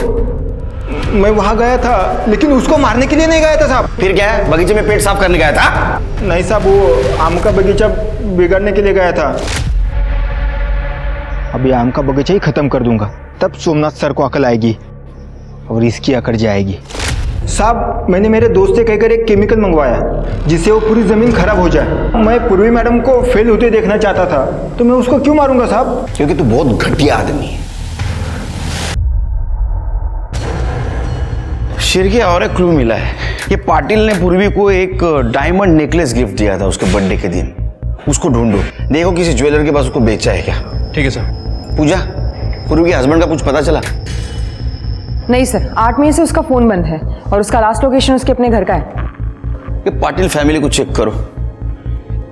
Speaker 7: मैं वहां गया था, लेकिन उसको मारने के लिए नहीं गया था साहब।
Speaker 10: फिर क्या है? बगीचे में पेट साफ करने गया था?
Speaker 7: नहीं साहब, वो आम का बगीचा बिगाड़ने के लिए गया था। अभी आम का बगीचा ही खत्म कर दूंगा, तब सोमनाथ सर को अकल आएगी और इसकी अकड़ जाएगी। साहब, मैंने मेरे दोस्त से कहकर एक केमिकल मंगवाया जिससे वो पूरी जमीन खराब हो जाए। मैं पूर्वी मैडम को फेल होते देखना चाहता था, तो मैं उसको क्यों मारूंगा साहब?
Speaker 10: क्योंकि तू बहुत घटिया आदमी है। शेर और एक क्लू मिला है। ये पाटिल ने पूर्वी को एक डायमंड नेकलेस गिफ्ट दिया था उसके बर्थडे के दिन। उसको ढूंढो, देखो किसी ज्वेलर के पास उसको बेचा है क्या।
Speaker 8: ठीक है सर।
Speaker 10: पूजा, पूर्वी के हस्बैंड का कुछ पता चला?
Speaker 11: नहीं सर, 8 मई से उसका फोन बंद है और उसका लास्ट लोकेशन उसके अपने घर का है।
Speaker 10: ये पाटिल फैमिली को चेक करो।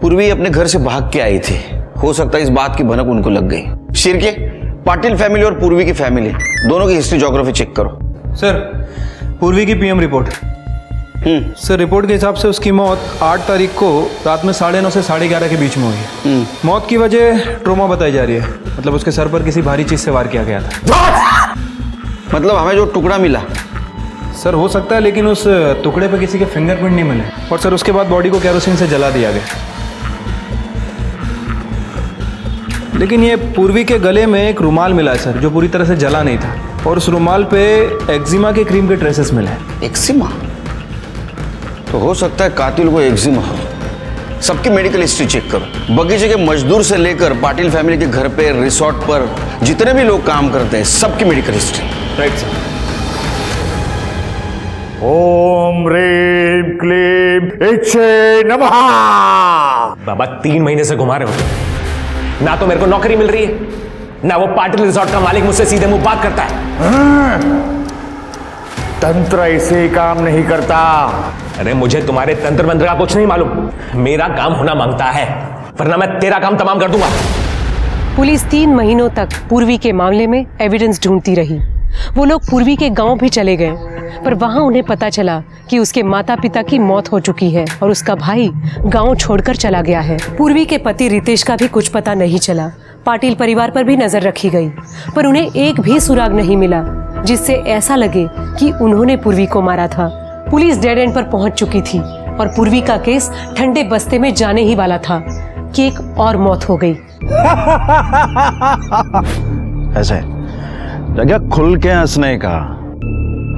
Speaker 10: पूर्वी अपने घर से भाग के आई थी, हो सकता है इस बात की भनक उनको लग गई। शिर के पाटिल फैमिली और पूर्वी की फैमिली दोनों की हिस्ट्री ज्योग्राफी चेक करो।
Speaker 8: सर पूर्वी की पीएम रिपोर्ट। सर रिपोर्ट के हिसाब से उसकी मौत 8 तारीख को रात में 9:30 से 11:30 के बीच में हुई है। मौत की वजह ट्रोमा बताई जा रही है, मतलब उसके सर पर किसी भारी चीज से वार किया गया था।
Speaker 10: मतलब हमें जो टुकड़ा मिला
Speaker 8: सर हो सकता है, लेकिन उस टुकड़े पे किसी के फिंगरप्रिंट नहीं मिले। और सर उसके बाद बॉडी को केरोसिन से जला दिया गया। लेकिन ये पूर्वी के गले में एक रुमाल मिला है सर, जो पूरी तरह से जला नहीं था, और उस रुमाल पे एक्जिमा के क्रीम के ट्रेसेस मिले।
Speaker 10: एक्जिमा? तो हो सकता है कातिल को एक्जिमा हो। सबकी मेडिकल हिस्ट्री चेक करो। बगीचे के मजदूर से लेकर पाटिल फैमिली के घर पे, रिसोर्ट पर जितने भी लोग काम करते हैं, सबकी मेडिकल हिस्ट्री।
Speaker 8: Right sir.
Speaker 17: ओम ह्रीम क्लीम इच्छे नमः।
Speaker 3: बाबा 3 महीने से घुमा रहे हो, ना तो मेरे को नौकरी मिल रही है, ना वो पाटिल रिसोर्ट का मालिक मुझसे सीधे मुंह बात करता है।
Speaker 17: तंत्र ऐसे काम नहीं करता।
Speaker 3: अरे मुझे तुम्हारे तंत्र मंत्र का कुछ नहीं मालूम, मेरा काम होना मांगता है, वरना मैं तेरा काम तमाम कर दूंगा।
Speaker 4: पुलिस 3 महीनों तक पूर्वी के मामले में एविडेंस ढूंढती रही। वो लोग पूर्वी के गांव भी चले गए, पर वहां उन्हें पता चला कि उसके माता पिता की मौत हो चुकी है और उसका भाई गांव छोड़कर चला गया है। पूर्वी के पति रितेश का भी कुछ पता नहीं चला। पाटिल परिवार पर भी नजर रखी गई, पर उन्हें एक भी सुराग नहीं मिला जिससे ऐसा लगे कि उन्होंने पूर्वी को मारा था। पुलिस डेड एंड पर पहुंच चुकी थी और पूर्वी का केस ठंडे बस्ते में जाने ही वाला था कि एक और मौत हो गई।
Speaker 1: ऐसे जगह खुल के हंसने का,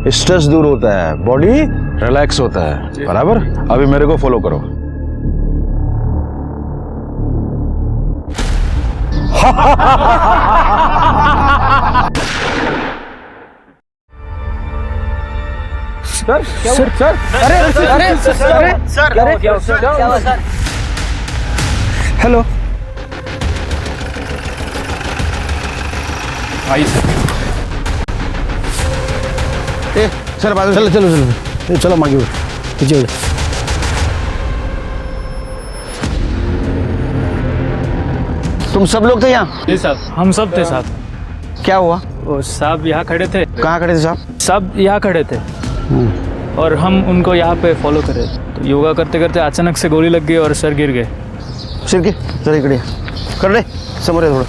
Speaker 1: स्ट्रेस दूर होता है, बॉडी रिलैक्स होता है। बराबर? अभी मेरे को फॉलो करो।
Speaker 8: सर सर सर
Speaker 14: अरे अरे सर क्या हुआ सर?
Speaker 8: हेलो आइए सर।
Speaker 13: सर बाजू चलो चलो चलो चलो मांगी पीछे।
Speaker 10: तुम सब लोग थे यहाँ?
Speaker 15: जी साहब, हम सब थे साहब।
Speaker 10: क्या हुआ?
Speaker 15: वो साहब यहाँ खड़े थे।
Speaker 10: कहाँ खड़े थे साहब?
Speaker 15: सब यहाँ खड़े थे और हम उनको यहाँ पे फॉलो करे, तो योगा करते करते अचानक से गोली लग गई और सर गिर गए।
Speaker 10: सिर के सर इकड़े कर ले, समझ थोड़ा।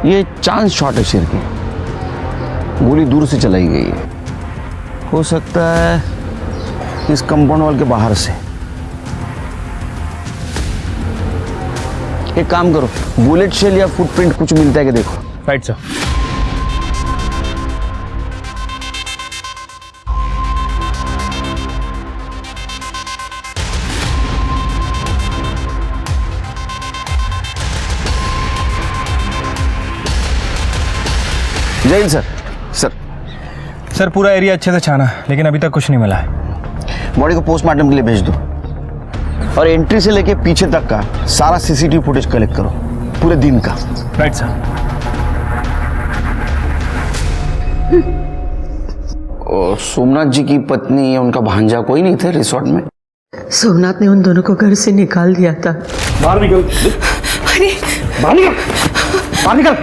Speaker 10: ये चांस शॉट है सिर की, गोली दूर से चलाई गई है। हो सकता है इस कंपाउंड वॉल के बाहर से। एक काम करो, बुलेट शेल या फुटप्रिंट कुछ मिलता है कि देखो।
Speaker 8: Right sir.
Speaker 10: जय हिंद सर।
Speaker 8: सर पूरा एरिया अच्छे से छाना, लेकिन अभी तक कुछ नहीं मिला है।
Speaker 10: बॉडी को पोस्टमार्टम के लिए भेज दो और एंट्री से लेके पीछे तक का सारा सीसीटीवी फुटेज कलेक्ट करो, पूरे दिन का।
Speaker 8: Right sir.
Speaker 10: और सोमनाथ जी की पत्नी या उनका भांजा कोई नहीं थे रिसोर्ट में?
Speaker 2: सोमनाथ ने उन दोनों को घर से निकाल दिया था।
Speaker 13: बाहर निकल।
Speaker 2: अरे
Speaker 13: बाहर निकल, बाहर निकल।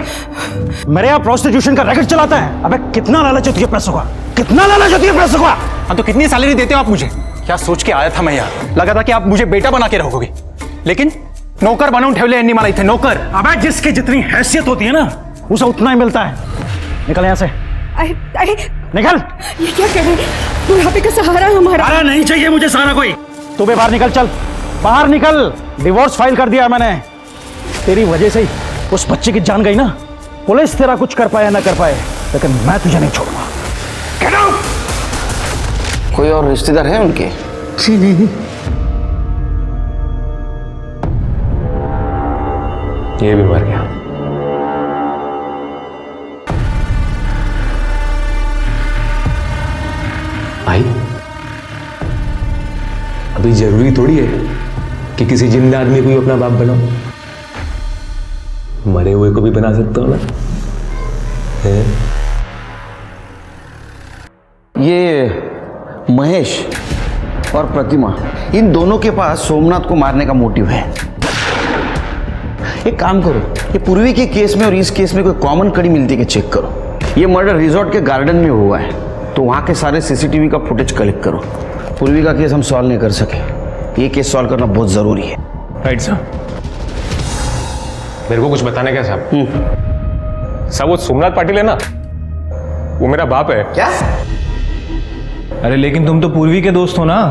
Speaker 13: मेरे यहाँ प्रोस्टिट्यूशन का रैकेट चलाता है। अबे कितना लालच है तुझे पैसों का, कितना लालच है तुझे पैसों का।
Speaker 18: हाँ तो कितनी सैलरी देते हो आप मुझे? क्या सोच के आया था मैं यहाँ? लगा था कि आप मुझे बेटा बना के रहोगे, लेकिन नौकर बनूं ठेवले एन्नी मारा थे नौकर।
Speaker 13: अबे जिसकी जितनी हैसियत होती है ना, उसे उतना ही मिलता है। निकल यहाँ से।
Speaker 9: अरे
Speaker 13: निकल।
Speaker 9: ये क्या कह रहे हैं? बुढ़ापे का सहारा हमारा।
Speaker 13: अरे नहीं चाहिए मुझे सहारा कोई। तू भी बाहर निकल, चल बाहर निकल। डिवोर्स फाइल कर दिया मैंने। तेरी वजह से ही उस बच्चे की जान गई ना। पुलिस तेरा कुछ कर पाया ना कर पाए, लेकिन मैं तुझे नहीं छोड़ूंगा। Get out!
Speaker 10: कोई और रिश्तेदार है उनके?
Speaker 2: जी नहीं।
Speaker 3: ये भी मर गया। भाई अभी जरूरी थोड़ी है कि किसी जिंदा आदमी को ही अपना बाप बनाओ, मरे हुए को भी बना सकते हो ना।
Speaker 10: ये महेश और प्रतिमा, इन दोनों के पास सोमनाथ को मारने का मोटिव है। एक काम करो, ये पूर्वी के केस में और इस केस में कोई कॉमन कड़ी मिलती है कि चेक करो। ये मर्डर रिजॉर्ट के गार्डन में हुआ है, तो वहाँ के सारे सीसीटीवी का फुटेज कलेक्ट करो। पूर्वी का केस हम सॉल्व नहीं कर सके, ये केस सॉल्व करना बहुत जरूरी है।
Speaker 3: राइट साहब। मेरे को कुछ बताने क्या साहब? साहब वो सोमनाथ पाटिल है ना, वो मेरा बाप है।
Speaker 10: क्या?
Speaker 8: अरे लेकिन तुम तो पूर्वी के दोस्त हो ना।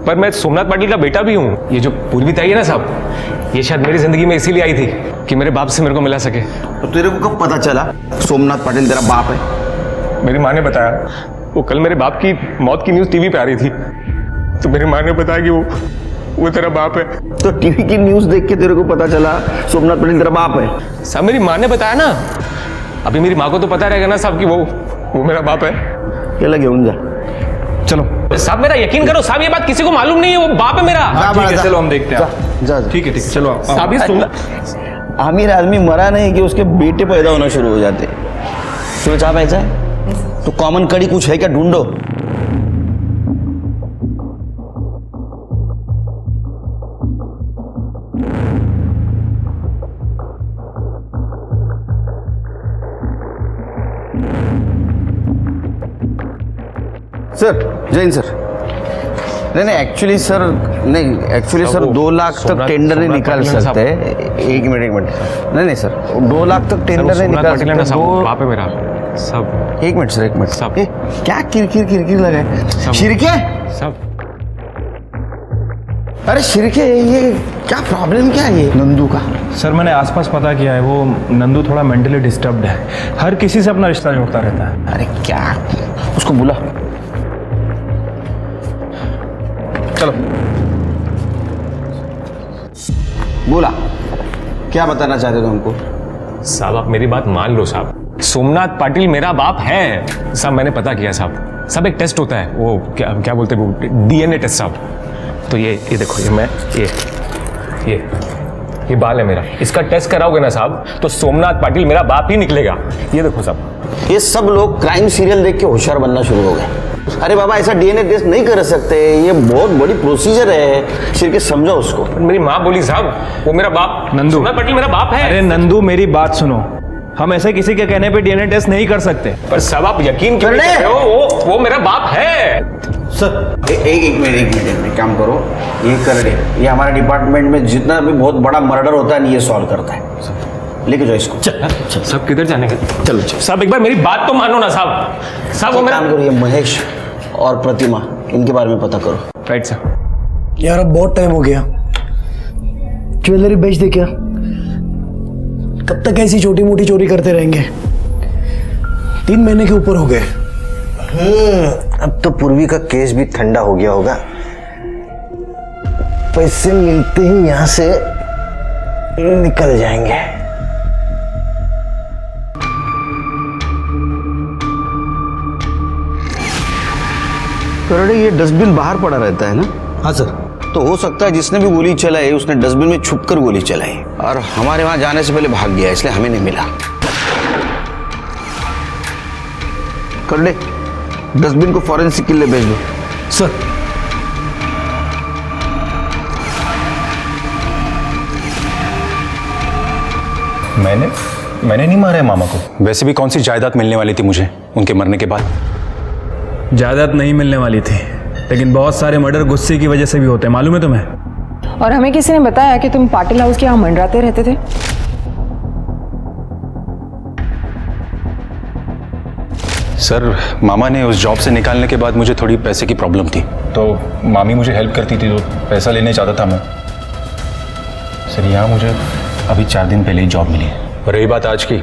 Speaker 3: पर मैं सोमनाथ पाटिल का बेटा भी हूँ। ये जो पूर्वी ताई है ना साहब, ये शायद मेरी जिंदगी में इसीलिए आई थी कि मेरे बाप से मेरे को मिला सके।
Speaker 10: तो तेरे को कब पता चला सोमनाथ पाटिल तेरा बाप है?
Speaker 3: मेरी माँ ने बताया। वो कल मेरे बाप की मौत की न्यूज़ टीवी पे आ रही थी, तो मेरी माँ ने बताया कि वो तेरा बाप है।
Speaker 10: तो टीवी की न्यूज़ देख के तेरे को पता चला सोमनाथ पाटिल तेरा बाप है?
Speaker 3: साहब मेरी माँ ने बताया ना। अभी मेरी माँ को तो पता रहेगा ना साहब कि वो मेरा बाप है।
Speaker 10: क्या लगे उन जा,
Speaker 3: चलो साहब मेरा यकीन करो साहब, ये बात किसी को मालूम नहीं है, वो बाप है मेरा।
Speaker 8: ठीक है चलो हम देखते हैं।
Speaker 10: जा
Speaker 8: ठीक है चलो आप।
Speaker 3: साहब ये सुन,
Speaker 10: अमीर आदमी मरा नहीं कि उसके बेटे पैदा होना शुरू हो जाते। तुम्हें चाह ऐसा है तो कॉमन कड़ी कुछ है क्या, ढूंढो। सर जैन सर, नहीं एक्चुअली सर, नहीं एक्चुअली सर 2 लाख तक टेंडर नहीं निकाल सकते। एक मिनट नहीं सर, 2 लाख तक टेंडर नहीं निकाल सकते।
Speaker 3: बाप है मेरा सब।
Speaker 10: एक मिनट सर, एक मिनट सब। क्या किरकिर लगा है? शिरके
Speaker 3: सब।
Speaker 10: अरे शिरके, ये क्या प्रॉब्लम क्या है ये नंदू का?
Speaker 8: सर मैंने आसपास पता किया है, वो नंदू थोड़ा मेंटली डिस्टर्ब्ड है, हर किसी से अपना रिश्ता जोड़ता रहता है।
Speaker 10: अरे क्या, उसको बुला। चलो बोला, क्या बताना चाहते हो हमको?
Speaker 3: साहब आप मेरी बात मान लो साहब, सोमनाथ पाटिल मेरा बाप है साहब। मैंने पता किया साहब। सब एक टेस्ट होता है, वो क्या बोलते हैं, वो डीएनए टेस्ट साहब। तो ये देखो, ये बाल है मेरा, इसका टेस्ट कराओगे ना साहब तो सोमनाथ पाटिल मेरा बाप ही निकलेगा। ये देखो साहब।
Speaker 10: ये सब लोग क्राइम सीरियल देख के होशियार बनना शुरू हो गए। अरे बाबा ऐसा डीएनए टेस्ट नहीं कर सकते, ये बहुत बड़ी प्रोसीजर है। सिर्फ समझो उसको।
Speaker 3: मेरी माँ बोली साहब वो मेरा बाप,
Speaker 8: नंदू
Speaker 3: सोमनाथ पाटिल मेरा बाप है।
Speaker 8: अरे नंदू मेरी बात सुनो, हम ऐसे किसी के कहने पे डीएनए टेस्ट नहीं कर सकते।
Speaker 3: पर साहब आप यकीन क्यों नहीं कर रहे हो? वो मेरा बाप है
Speaker 10: सर। एक मिनट काम करो, ये कर दे। ये हमारे डिपार्टमेंट में जितना भी बहुत बड़ा मर्डर होता है नहीं, ये सॉल्व करता है। लेके जाओ इसको।
Speaker 3: सब किधर जाने का? चलो साहब एक बार मेरी बात तो मानो ना साहब। साहब वो मेरा
Speaker 10: काम करो, ये महेश और प्रतिमा, इनके बारे में पता करो।
Speaker 3: राइट साहब।
Speaker 16: यार अब बहुत टाइम हो गया, ज्वेलरी बेच दे क्या? कब तक ऐसी छोटी मोटी चोरी करते रहेंगे? 3 महीने के ऊपर हो गए।
Speaker 14: अब तो पूर्वी का केस भी ठंडा हो गया होगा। पैसे मिलते ही यहां से निकल जाएंगे।
Speaker 10: करोड़े, ये डस्टबिन बाहर पड़ा रहता है ना?
Speaker 16: हाँ सर।
Speaker 10: तो हो सकता है जिसने भी गोली चलाई उसने डस्टबिन में छुपकर गोली चलाई और हमारे वहां जाने से पहले भाग गया, इसलिए हमें नहीं मिला। करोड़े, डस्टबिन को फॉरेंसिक के लिए भेज दो।
Speaker 16: सर।
Speaker 18: मैंने नहीं मारा है मामा को। वैसे भी कौन सी जायदाद मिलने वाली थी मुझे उनके मरने के बाद?
Speaker 8: जायदाद नहीं मिलने वाली थी, लेकिन बहुत सारे मर्डर गुस्से की वजह से भी होते हैं, मालूम है तुम्हें?
Speaker 11: और हमें किसी ने बताया कि तुम पाटिल हाउस के यहाँ मंडराते रहते थे।
Speaker 18: सर मामा ने उस जॉब से निकालने के बाद मुझे थोड़ी पैसे की प्रॉब्लम थी, तो मामी मुझे हेल्प करती थी, तो पैसा लेने चाहता था मैं। सर यहाँ मुझे अभी 4 दिन पहले ही जॉब मिली है। और रही बात आज की,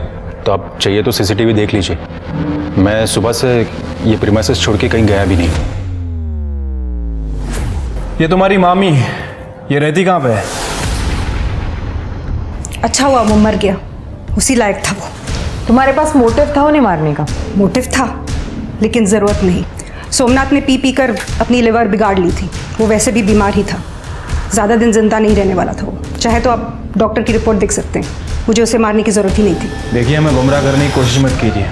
Speaker 18: तो आप चाहिए तो सीसीटीवी देख लीजिए। मैं सुबह से ये प्रीमाइसेस छोड़ के कहीं गया भी नहीं।
Speaker 8: ये तुम्हारी मामी, ये रहती कहाँ पे है?
Speaker 9: अच्छा हुआ वो मर गया, उसी लायक था वो।
Speaker 11: तुम्हारे पास मोटिव था उन्हें मारने का?
Speaker 9: मोटिव था, लेकिन ज़रूरत नहीं। सोमनाथ ने पी कर अपनी लिवर बिगाड़ ली थी, वो वैसे भी बीमार ही था, ज़्यादा दिन जिंदा नहीं रहने वाला था वो। चाहे तो आप डॉक्टर की रिपोर्ट देख सकते हैं, मुझे उसे मारने की ज़रूरत ही नहीं थी।
Speaker 8: देखिए हमें गुमराह करने की कोशिश मत कीजिए।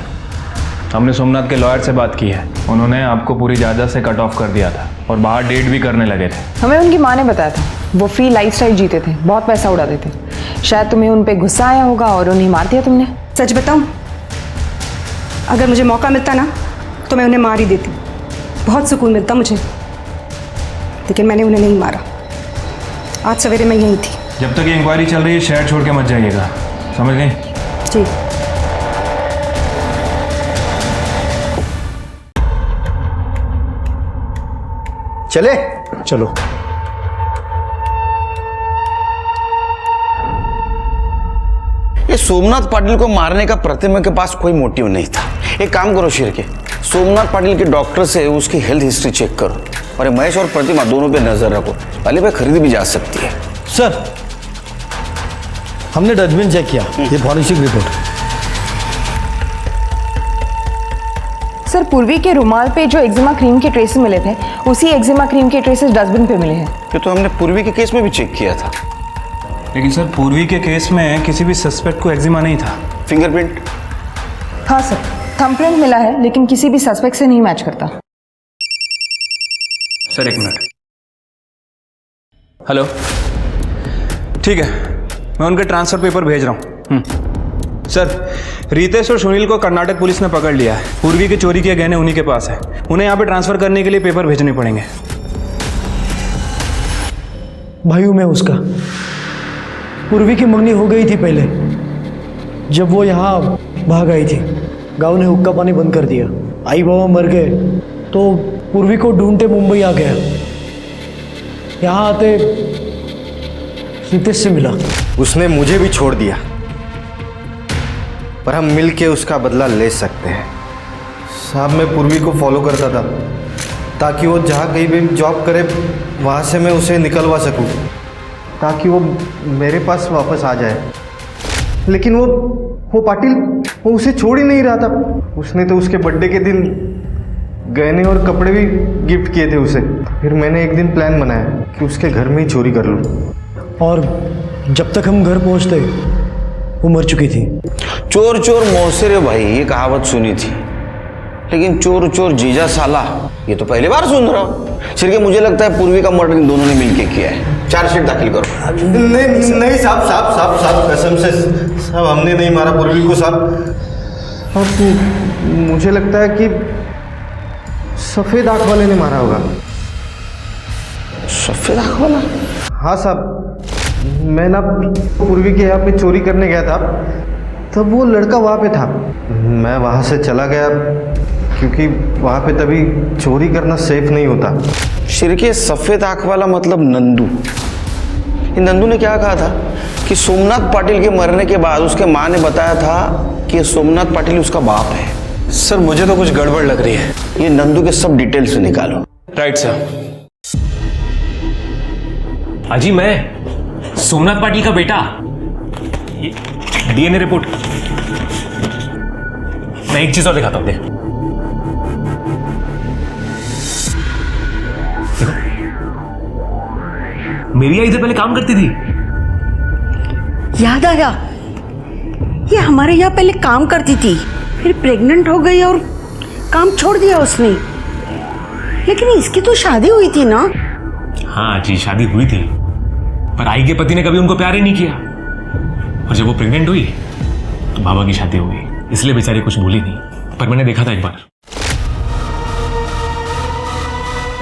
Speaker 8: हमने सोमनाथ के लॉयर से बात की है, उन्होंने आपको पूरी जायदाद से कट ऑफ कर दिया था और बाहर डेट भी करने लगे थे।
Speaker 11: हमें उनकी माँ ने बताया था वो फ्री लाइफस्टाइल जीते थे, बहुत पैसा उड़ाते थे, शायद तुम्हें उन पे गुस्सा आया होगा और उन्हें मार दिया तुमने।
Speaker 9: सच बताऊं, अगर मुझे मौका मिलता ना तो मैं उन्हें मार ही देती। बहुत सुकून मिलता मुझे, लेकिन मैंने उन्हें नहीं मारा। आज सवेरे मैं यहीं थी।
Speaker 8: जब तक ये इंक्वायरी चल रही है शहर छोड़ के मत जाइएगा, समझ गए?
Speaker 9: जी।
Speaker 7: चले
Speaker 16: चलो।
Speaker 10: ये सोमनाथ पाटिल को मारने का प्रतिमा के पास कोई मोटिव नहीं था। एक काम करो शेर के, सोमनाथ पाटिल के डॉक्टर से उसकी हेल्थ हिस्ट्री चेक करो और ये महेश और प्रतिमा दोनों पे नजर रखो। पहले पे खरीदी भी जा सकती है।
Speaker 16: सर, हमने डस्टबिन चेक किया, ये फॉरेंसिक रिपोर्ट।
Speaker 11: सर, पूर्वी के रुमाल पे जो एक्जिमा क्रीम के ट्रेसेस मिले थे, उसी एक्जिमा क्रीम के ट्रेसेस डस्टबिन पे मिले हैं।
Speaker 10: ये तो हमने पूर्वी के केस में भी चेक किया था।
Speaker 8: लेकिन सर पूर्वी के केस में किसी भी सस्पेक्ट को एक्जिमा नहीं था।
Speaker 10: फिंगरप्रिंट?
Speaker 11: हाँ सर, थंबप्रिंट मिला है लेकिन किसी भी सस्पेक्ट से नहीं मैच करता।
Speaker 8: सर एक मिनट। हेलो, ठीक है, मैं उनके ट्रांसफर पेपर भेज रहा हूँ। सर, रितेश और सुनील को कर्नाटक पुलिस ने पकड़ लिया है। पूर्वी के चोरी किए गहने उन्हीं के पास है। उन्हें यहाँ पे ट्रांसफर करने के लिए पेपर भेजने पड़ेंगे।
Speaker 16: भाई हूँ मैं उसका। पूर्वी की मंगनी हो गई थी पहले, जब वो यहाँ भाग आई थी। गांव ने हुक्का पानी बंद कर दिया, आई बाबा मर गए तो पूर्वी को ढूंढते मुंबई आ गया। यहाँ आते रितेश से मिला।
Speaker 7: उसने मुझे भी छोड़ दिया, पर हम मिल के उसका बदला ले सकते हैं। साहब, मैं पूर्वी को फॉलो करता था ताकि वो जहाँ कहीं भी जॉब करे वहाँ से मैं उसे निकलवा सकूं, ताकि वो मेरे पास वापस आ जाए। लेकिन वो पाटिल, वो उसे छोड़ ही नहीं रहा था। उसने तो उसके बर्थडे के दिन गहने और कपड़े भी गिफ्ट किए थे उसे। फिर मैंने एक दिन प्लान बनाया कि उसके घर में ही चोरी कर लूँ।
Speaker 16: और जब तक हम घर पहुँचते वो मर चुकी थी।
Speaker 10: चोर चोर मौसेरे भाई, ये कहावत सुनी थी, लेकिन चोर चोर जीजा साला ये तो पहली बार सुन रहा हूँ। सिर्फ मुझे लगता है पूर्वी का मर्डर इन दोनों ने मिलके किया है। चार्जशीट दाखिल करो।
Speaker 7: नहीं साहब, कसम से साहब, हमने नहीं मारा पूर्वी को साहब। मुझे लगता है कि सफेद आंख वाले ने मारा होगा।
Speaker 10: सफेद आंख वाला?
Speaker 7: हाँ साहब, मैं ना पूर्वी के यहाँ पे चोरी करने गया था, तब वो लड़का वहाँ पे था। मैं वहाँ से चला गया क्योंकि वहाँ पे तभी चोरी करना सेफ नहीं होता।
Speaker 10: शिरके, सफेद आंख वाला मतलब नंदू। ये नंदू ने क्या कहा था कि सोमनाथ पाटिल के मरने के बाद उसके माँ ने बताया था कि सोमनाथ पाटिल उसका बाप है।
Speaker 8: सर मुझे तो कुछ गड़बड़ लग रही है।
Speaker 10: ये नंदू के सब डिटेल्स निकालो।
Speaker 8: Right sir.
Speaker 3: अजी, मैं सोमनाथ पाटिल का बेटा। DNA report. मैं एक चीज और दिखाता हूं, देख। मेरी यहाँ इधर पहले काम करती थी।
Speaker 2: याद आया, ये हमारे यहाँ पहले काम करती थी, फिर प्रेग्नेंट हो गई और काम छोड़ दिया उसने। लेकिन इसकी तो शादी हुई थी ना?
Speaker 3: हाँ जी, शादी हुई थी, पर आई के पति ने कभी उनको प्यार ही नहीं किया। और जब वो प्रेग्नेंट हुई तो बाबा की शादी हो गई, इसलिए बेचारी कुछ भूली नहीं। पर मैंने देखा था एक बार।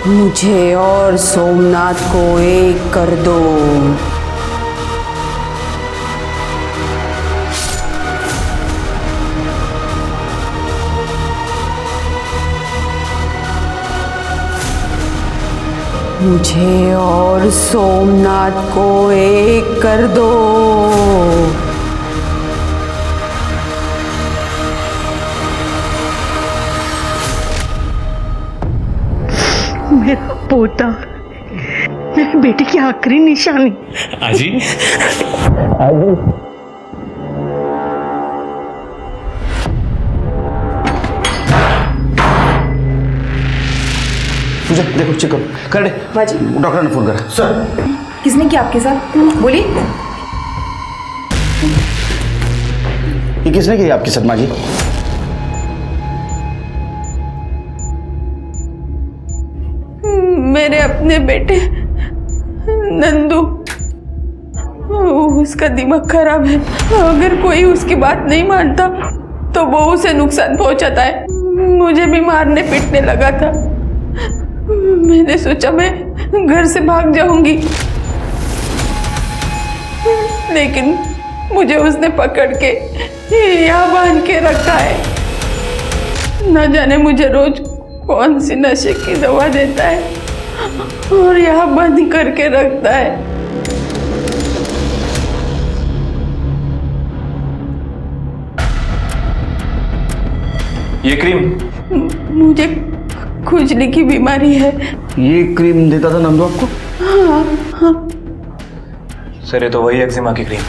Speaker 2: मुझे और सोमनाथ को एक कर दो। मुझे और सोमनाथ को एक कर दो। मेरा पोता, मेरे बेटे की आखिरी निशानी।
Speaker 3: आजी,
Speaker 10: पूजा देखो, चेक करो, कर दे। डॉक्टर ने फोन करा।
Speaker 11: सर, किसने किया आपके साथ? बोलिए।
Speaker 10: ये किसने किया आपके साथ माँ जी?
Speaker 11: मेरे अपने बेटे नंदू, उसका दिमाग खराब है। अगर कोई उसकी बात नहीं मानता तो वो उसे नुकसान पहुंचाता है। मुझे भी मारने पीटने लगा था। मैंने सोचा मैं घर से भाग जाऊंगी, लेकिन मुझे उसने पकड़ के यहाँ बांध के रखा है। न जाने मुझे रोज कौन सी नशे की दवा देता है और यहाँ बंद करके रखता है।
Speaker 3: ये क्रीम
Speaker 11: मुझे खुजली की बीमारी है।
Speaker 10: ये क्रीम देता था नंदू आपको?
Speaker 11: हाँ हाँ।
Speaker 8: सर ये तो वही एक्जिमा की क्रीम।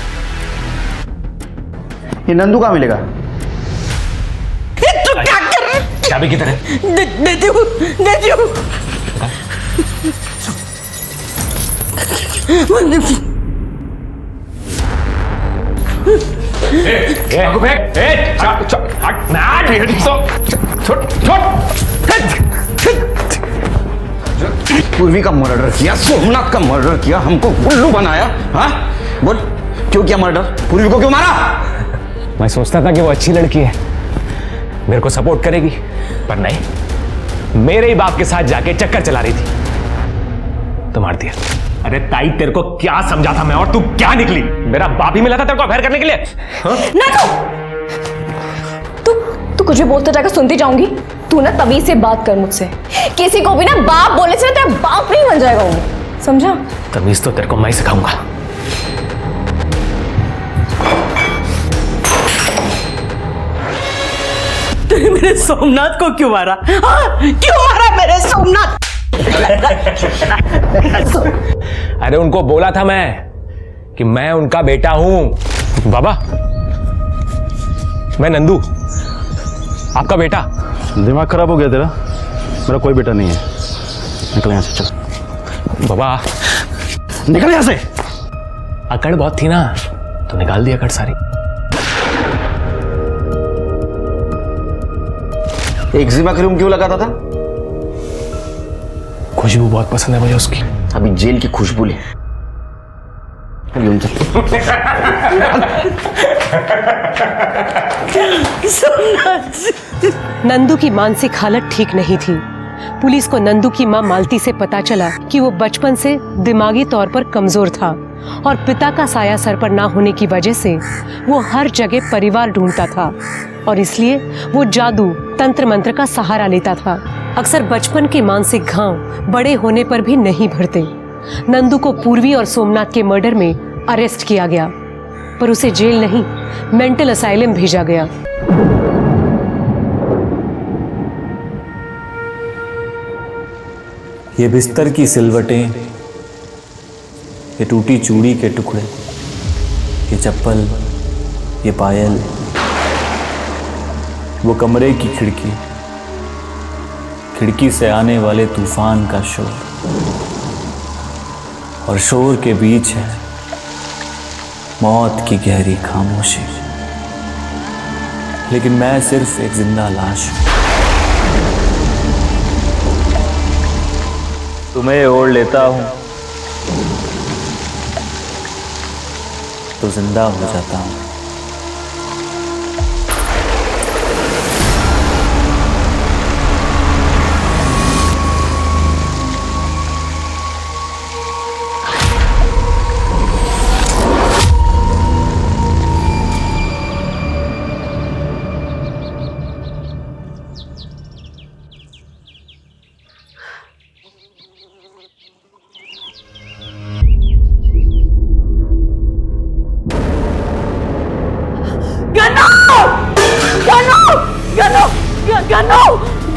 Speaker 10: ये नंदू कहाँ मिलेगा?
Speaker 2: तू क्या कर रहा है?
Speaker 3: चाबी किधर है?
Speaker 2: दे दो।
Speaker 10: पूर्वी का मर्डर किया, सोमनाथ का मर्डर किया, हमको उल्लू बनाया। हाँ बोल, क्यों किया मर्डर? पूर्वी को क्यों मारा?
Speaker 3: मैं सोचता था कि वो अच्छी लड़की है, मेरे को सपोर्ट करेगी, पर नहीं, मेरे ही बाप के साथ जाके चक्कर चला रही थी तो मार दिया। अरे ताई, तेरे को क्या समझा था मैं, और तू क्या निकली? मेरा बाप ही मिला था तेरे को अफेयर करने के लिए।
Speaker 5: तू कुछ भी बोलता जाकर सुनती जाऊंगी। तू ना तभी से बात कर मुझसे। किसी को भी ना बाप बोले से तेरा बाप नहीं बन जाएगा वो, समझा?
Speaker 3: तमीज तो तेरे को मैं सिखाऊंगा।
Speaker 2: तूने मेरे सोमनाथ को क्यों मारा? क्यों मारा मेरे सोमनाथ?
Speaker 3: अरे उनको बोला था मैं कि मैं उनका बेटा हूं। बाबा, मैं नंदू, आपका बेटा।
Speaker 13: दिमाग खराब हो गया तेरा? मेरा कोई बेटा नहीं है। निकल यहाँ से, चल।
Speaker 3: बाबा
Speaker 13: निकल यहाँ से।
Speaker 3: अकड़ बहुत थी ना, तो निकाल दी अकड़ सारी।
Speaker 10: एक्जिमा क्रीम क्यों लगाता था?
Speaker 3: खुशबू बहुत पसंद है मुझे उसकी।
Speaker 10: अभी जेल की खुशबू ले।
Speaker 4: नंदू की मानसिक हालत ठीक नहीं थी। पुलिस को नंदू की मां मालती से पता चला कि वो बचपन से दिमागी तौर पर कमजोर था और पिता का साया सर पर ना होने की वजह से वो हर जगह परिवार ढूंढता था और इसलिए वो जादू, तंत्र मंत्र का सहारा लेता था। अक्सर बचपन के मानसिक घाव बड़े होने पर भी नहीं भरते। नंदू को पूर्वी और सोमनाथ के मर्डर में अरेस्ट किया गया, पर उसे जेल नहीं, मेंटल असाइलम भेजा गया।
Speaker 15: ये बिस्तर की सिलवटें, ये टूटी चूड़ी के टुकड़े, ये चप्पल, ये पायल, वो कमरे की खिड़की, खिड़की से आने वाले तूफान का शोर, और शोर के बीच है मौत की गहरी खामोशी। लेकिन मैं सिर्फ एक जिंदा लाश हूं। तुम्हें ओढ़ लेता हूं तो जिंदा हो जाता हूं।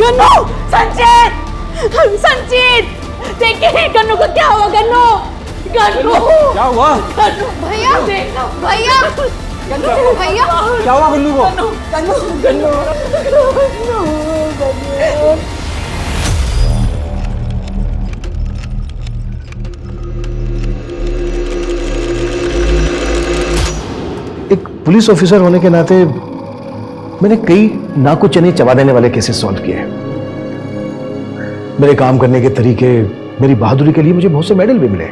Speaker 2: गन्नू, संजीत, देखिए गन्नू को क्या हुआ। गन्नू
Speaker 8: क्या हुआ?
Speaker 2: भैया, भैया, भैया,
Speaker 8: क्या हुआ गन्नू को?
Speaker 2: गन्नू।
Speaker 13: एक पुलिस ऑफिसर होने के नाते मैंने कई नाको चने चबा देने वाले केसेस सॉल्व किए। मेरे काम करने के तरीके, मेरी बहादुरी के लिए मुझे बहुत से मेडल भी मिले।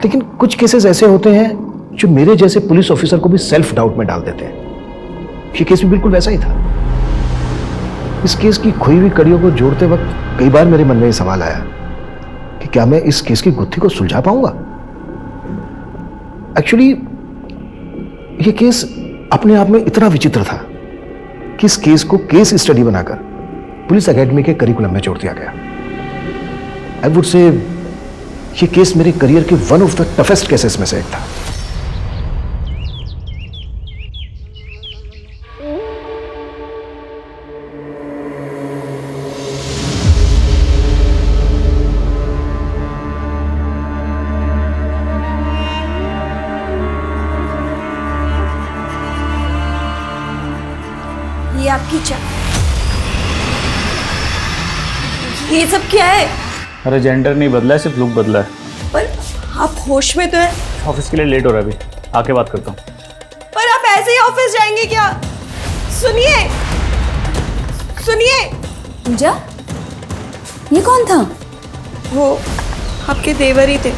Speaker 13: लेकिन कुछ केसेस ऐसे होते हैं जो मेरे जैसे पुलिस ऑफिसर को भी सेल्फ डाउट में डाल देते हैं। ये केस भी बिल्कुल वैसा ही था। इस केस की खोई हुई कड़ियों को जोड़ते वक्त कई बार मेरे मन में ये सवाल आया कि क्या मैं इस केस की गुत्थी को सुलझा पाऊंगा। एक्चुअली ये केस अपने आप में इतना विचित्र था कि इस केस को केस स्टडी बनाकर पुलिस एकेडमी के करिकुलम में जोड़ दिया गया। आई वुड से ये केस मेरे करियर के one of the toughest cases में से एक था।
Speaker 2: ये आपकी चाय, ये सब क्या है?
Speaker 15: अरे जेंडर नहीं बदला है, सिर्फ लुक बदला है।
Speaker 2: पर आप होश में तो हैं।
Speaker 15: ऑफिस के लिए लेट हो रहा है, अभी आके बात करता हूँ।
Speaker 2: पर आप ऐसे ही ऑफिस जाएंगे क्या? सुनिए सुनिए।
Speaker 19: पूजा, ये कौन था?
Speaker 2: वो आपके देवर ही थे।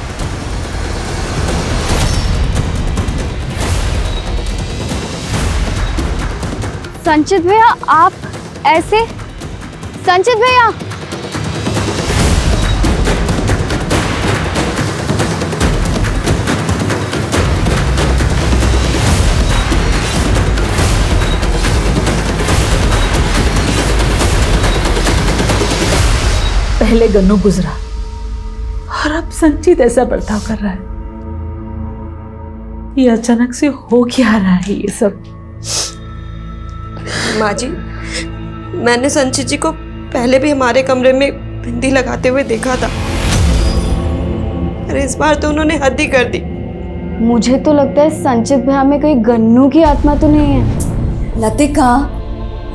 Speaker 5: संचित भैया, आप ऐसे? संचित भैया,
Speaker 19: पहले गन्नू गुजरा और अब संचित ऐसा बर्ताव कर रहा है। ये अचानक से हो क्या रहा है ये सब?
Speaker 2: माँ जी, मैंने संचित जी को पहले भी हमारे कमरे में बिंदी लगाते हुए देखा था। अरे इस बार तो उन्होंने हद ही कर दी।
Speaker 5: मुझे तो लगता है संचित भैया में कोई गन्नू की आत्मा तो नहीं है।
Speaker 19: लतिका,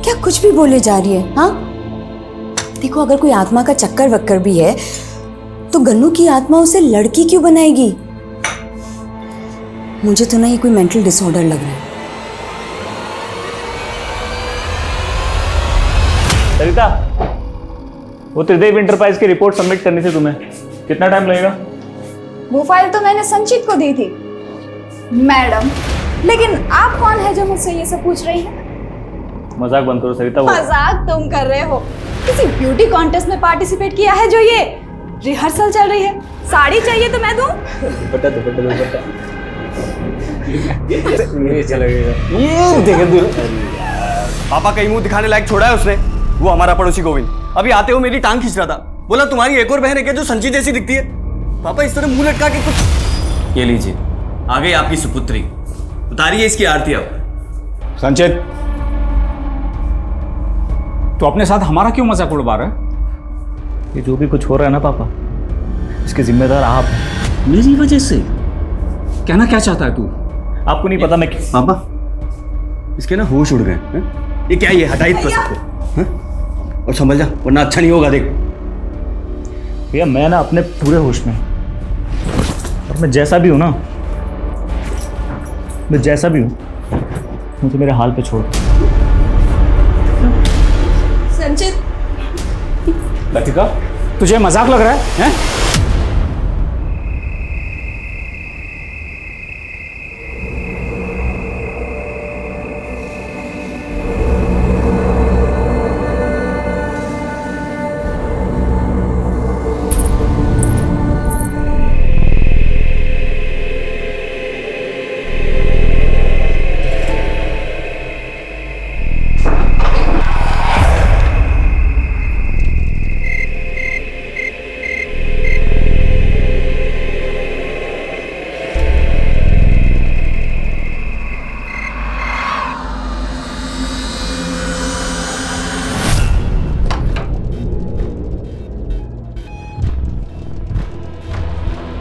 Speaker 19: क्या कुछ भी बोले जा रही है? हाँ, देखो, अगर कोई आत्मा का चक्कर वक्कर भी है तो गन्नू की आत्मा उसे लड़की क्यों बनाएगी? मुझे तो ना ये कोई मेंटल डिसऑर्डर लग रहा है।
Speaker 15: सरिता, वो त्रिदेव इंटरप्राइज की रिपोर्ट सबमिट करनी थी तुम्हें, कितना टाइम लगेगा?
Speaker 6: वो फाइल तो मैंने संचित को दी थी मैडम, लेकिन आप कौन है जो मुझसे ये सब पूछ रही हैं?
Speaker 15: मजाक बंद करो सरिता।
Speaker 6: मजाक तुम कर रहे हो? किसी ब्यूटी कॉन्टेस्ट में पार्टिसिपेट किया है जो ये रिहर्सल चल रही है? साड़ी चाहिए तो मैं दूं?
Speaker 15: बता दो, बता दो, बता। ये चला गया।
Speaker 20: ये देखे पापा कहीं मुंह दिखाने लायक छोड़ा है उसने। वो हमारा पड़ोसी गोविंद अभी आते हुए मेरी टांग खींच रहा था। बोला तुम्हारी एक और बहन है क्या जो संचित जैसी दिखती है? पापा इस तरह मुंह लटका के कुछ। ये लीजिए, आ गई आपकी सुपुत्री, उतारिए इसकी आरती अब।
Speaker 21: संचित, तो अपने साथ हमारा क्यों मजाक उड़वा रहा है?
Speaker 15: ये जो भी कुछ हो रहा है ना पापा, इसके जिम्मेदार आप हैं।
Speaker 21: मेरी वजह से? कहना क्या चाहता है तू?
Speaker 15: आपको नहीं पता मैं
Speaker 20: पापा, इसके ना होश उड़ गए हैं। ये क्या, ये हटाई तो सबको, और संभल जा वरना अच्छा नहीं होगा। देख
Speaker 15: भैया, मैं ना अपने पूरे होश में, और मैं जैसा भी हूं ना, मैं जैसा भी हूं, मुझे मेरे हाल पे छोड़।
Speaker 2: संचित,
Speaker 21: लतिका, तुझे मजाक लग रहा है, हैं?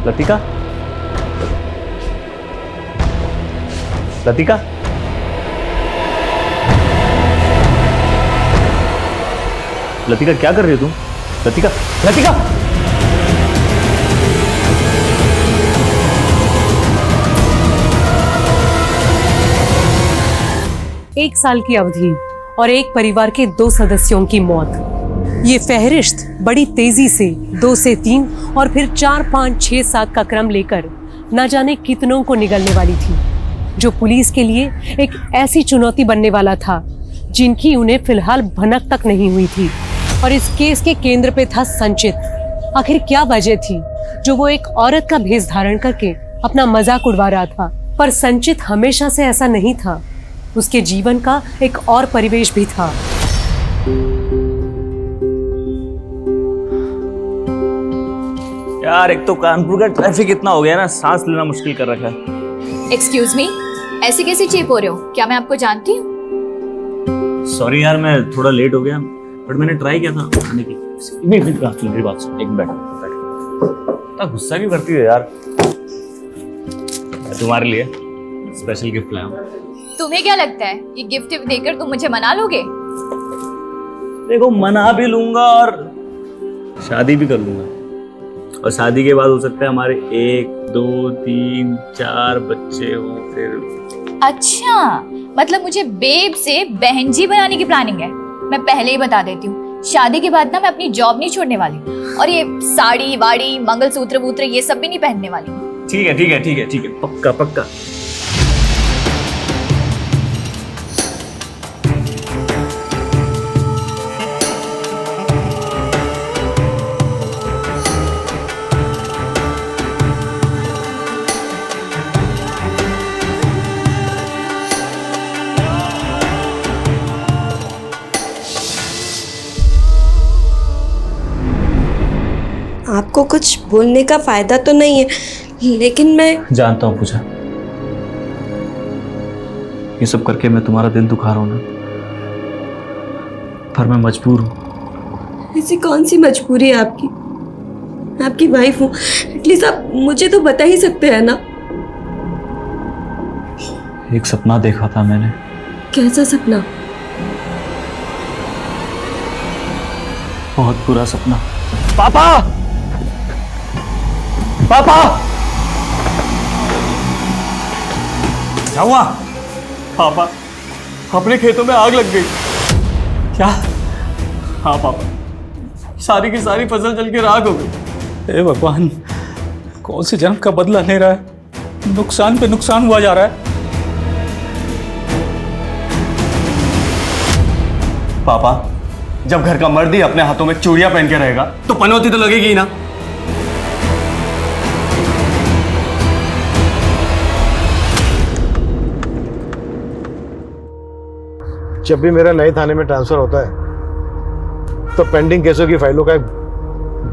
Speaker 15: लतिका, लतिका, लतिका क्या कर रही हो तुम? लतिका, लतिका!
Speaker 4: एक साल की अवधि और एक परिवार के 2 सदस्यों की मौत। ये फहरिस्त बड़ी तेजी से 2 से 3 और फिर 4, 5, 6, 7 का क्रम लेकर ना जाने कितनों को निगलने वाली थी, जो पुलिस के लिए एक ऐसी चुनौती बनने वाला था जिनकी उन्हें फिलहाल भनक तक नहीं हुई थी। और इस केस के केंद्र पे था संचित। आखिर क्या वजह थी जो वो एक औरत का भेष धारण करके अपना मजाक उड़वा रहा था? पर संचित हमेशा से ऐसा नहीं था, उसके जीवन का एक और परिवेश भी था।
Speaker 12: यार एक तो कानपुर का ट्रैफिक इतना हो गया ना, सांस लेना मुश्किल कर रखा है।
Speaker 6: एक्सक्यूज मी, ऐसे कैसे चेप हो रहे हो? क्या मैं आपको जानती हूँ?
Speaker 12: सॉरी यार, मैं थोड़ा लेट हो गया, बट मैंने ट्राई किया था आने की। मेरी बात सुन, एक मिनट इतना गुस्सा क्यों करती है यार? तुम्हारे लिए स्पेशल गिफ्ट लाया हूं।
Speaker 6: तुम्हें क्या लगता है ये गिफ्ट देकर तुम मुझे मना लोगे?
Speaker 12: देखो, मना भी लूंगा और शादी भी कर लूंगा, और शादी के बाद हो सकता है हमारे 1 2 3 4 बच्चे हो फिर।
Speaker 6: अच्छा, मतलब मुझे बेब से बहन जी बनाने की प्लानिंग है। मैं पहले ही बता देती हूँ, शादी के बाद ना मैं अपनी जॉब नहीं छोड़ने वाली, और ये साड़ी वाड़ी मंगलसूत्र वूत्र ये सब भी नहीं पहनने वाली।
Speaker 12: ठीक है ठीक है ठीक है ठीक है, पक्का पक्का।
Speaker 22: आपको कुछ बोलने का फायदा तो नहीं है, लेकिन मैं
Speaker 12: जानता हूँ पूजा, ये सब करके मैं तुम्हारा दिल दुखा रहा हूँ ना, पर मैं मजबूर हूँ।
Speaker 22: ऐसी कौन सी मजबूरी है आपकी? मैं आपकी वाइफ हूँ, एटलीस्ट आप मुझे तो बता ही सकते हैं ना।
Speaker 12: एक सपना देखा था मैंने।
Speaker 22: कैसा सपना?
Speaker 12: बहुत बुरा सपना। पापा पापा, क्या हुआ?
Speaker 20: पापा, अपने खेतों में आग लग गई।
Speaker 12: क्या?
Speaker 20: हाँ पापा, सारी की सारी फसल जल के राख हो गई।
Speaker 21: हे भगवान, कौन से जन्म का बदला ले रहा है? नुकसान पे नुकसान हुआ जा रहा है।
Speaker 20: पापा, जब घर का मर्द ही अपने हाथों में चूड़ियां पहन के रहेगा तो पनौती तो लगेगी ही ना।
Speaker 13: जब भी मेरा नए थाने में ट्रांसफर होता है तो पेंडिंग केसों की फाइलों का एक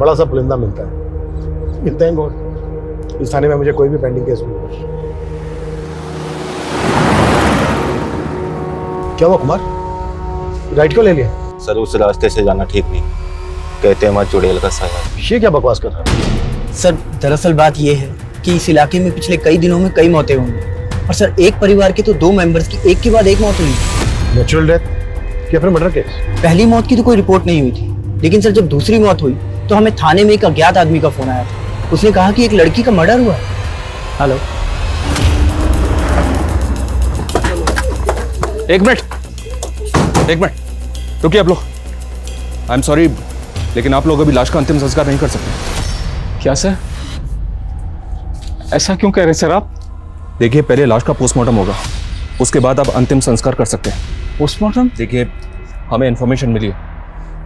Speaker 13: बड़ा सा पुलिंदा मिलता है। थैंक गॉड इस थाने में मुझे कोई भी पेंडिंग केस नहीं मिला। क्या हुआ कुमार, राइट क्यों ले लिया?
Speaker 23: सर, उस रास्ते से जाना ठीक नहीं, कहते हैं मां चुड़ैल का साया।
Speaker 13: ये क्या बकवास कर रहा है?
Speaker 24: सर, दरअसल बात ये है कि इस इलाके में पिछले कई दिनों में कई मौतें हुई, और सर एक परिवार के तो 2 मेंबर्स की एक के बाद एक मौत हुई।
Speaker 13: नेचुरल डेथ या फिर मर्डर केस?
Speaker 24: पहली मौत की तो कोई रिपोर्ट नहीं हुई थी, लेकिन सर जब दूसरी मौत हुई तो हमें थाने में एक अज्ञात आदमी का फोन आया था। उसने कहा कि एक लड़की का मर्डर हुआ। हेलो,
Speaker 18: एक मिनट रुकिए आप लोग। आई एम सॉरी, लेकिन आप लोग अभी लाश का अंतिम संस्कार नहीं कर सकते।
Speaker 21: क्या सर, ऐसा क्यों कह रहे सर आप?
Speaker 18: देखिए, पहले लाश का पोस्टमार्टम होगा, उसके बाद आप अंतिम संस्कार कर सकते हैं।
Speaker 21: पोस्टमार्टम?
Speaker 18: देखिए, हमें इन्फॉर्मेशन मिली है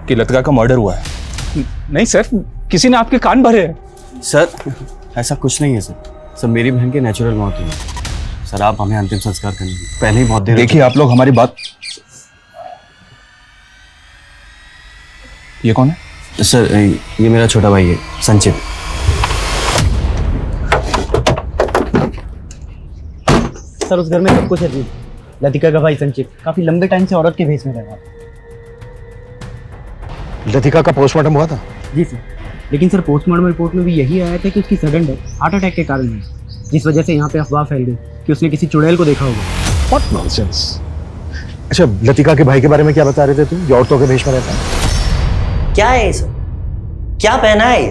Speaker 18: कि लतिका का मर्डर हुआ है।
Speaker 21: नहीं सर, किसी ने आपके कान भरे हैं।
Speaker 20: सर, ऐसा कुछ नहीं है सर, मेरी बहन की नेचुरल मौत हुई है। सर, आप हमें अंतिम संस्कार करने पहले ही बहुत देर।
Speaker 18: देखिए, आप लोग हमारी बात। ये कौन है?
Speaker 20: सर, ये मेरा छोटा भाई है, संचित।
Speaker 24: सर उस घर में सब कुछ है जी। लतिका का भाई संचित काफी लंबे टाइम से औरत के भेष में रह रहा था।
Speaker 13: लतिका का पोस्टमार्टम हुआ था?
Speaker 24: जी सर, लेकिन सर पोस्टमार्टम रिपोर्ट में भी यही आया था कि उसकी सडन डेथ हार्ट अटैक के कारण हुई, जिस वजह से यहाँ पे अफवाह फैल गई कि उसने किसी चुड़ैल को देखा होगा।
Speaker 13: What nonsense! अच्छा, लतिका के भाई के बारे में क्या बता रहे थे तुम? जो औरतों के भेष में रहता है।
Speaker 25: क्या है ये सब? क्या पहना है ये?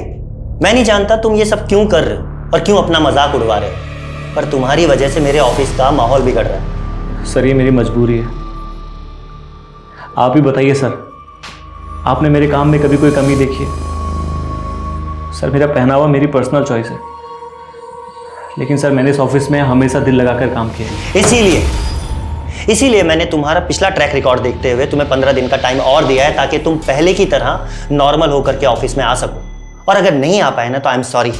Speaker 25: मैं नहीं जानता तुम ये सब क्यों कर रहे हो और क्यों अपना मजाक उड़वा रहे हो, पर तुम्हारी वजह से मेरे ऑफिस का माहौल बिगड़ रहा है।
Speaker 12: सर, ये मेरी मजबूरी है। आप ही बताइए सर, आपने मेरे काम में कभी कोई कमी देखी है? सर, मेरा पहनावा मेरी पर्सनल चॉइस है, लेकिन सर मैंने इस ऑफिस में हमेशा दिल लगाकर काम किया है।
Speaker 25: इसीलिए मैंने तुम्हारा पिछला ट्रैक रिकॉर्ड देखते हुए तुम्हें 15 दिन का टाइम और दिया है, ताकि तुम पहले की तरह नॉर्मल होकर के ऑफिस में आ सको। और अगर नहीं आ पाए ना तो आई एम सॉरी,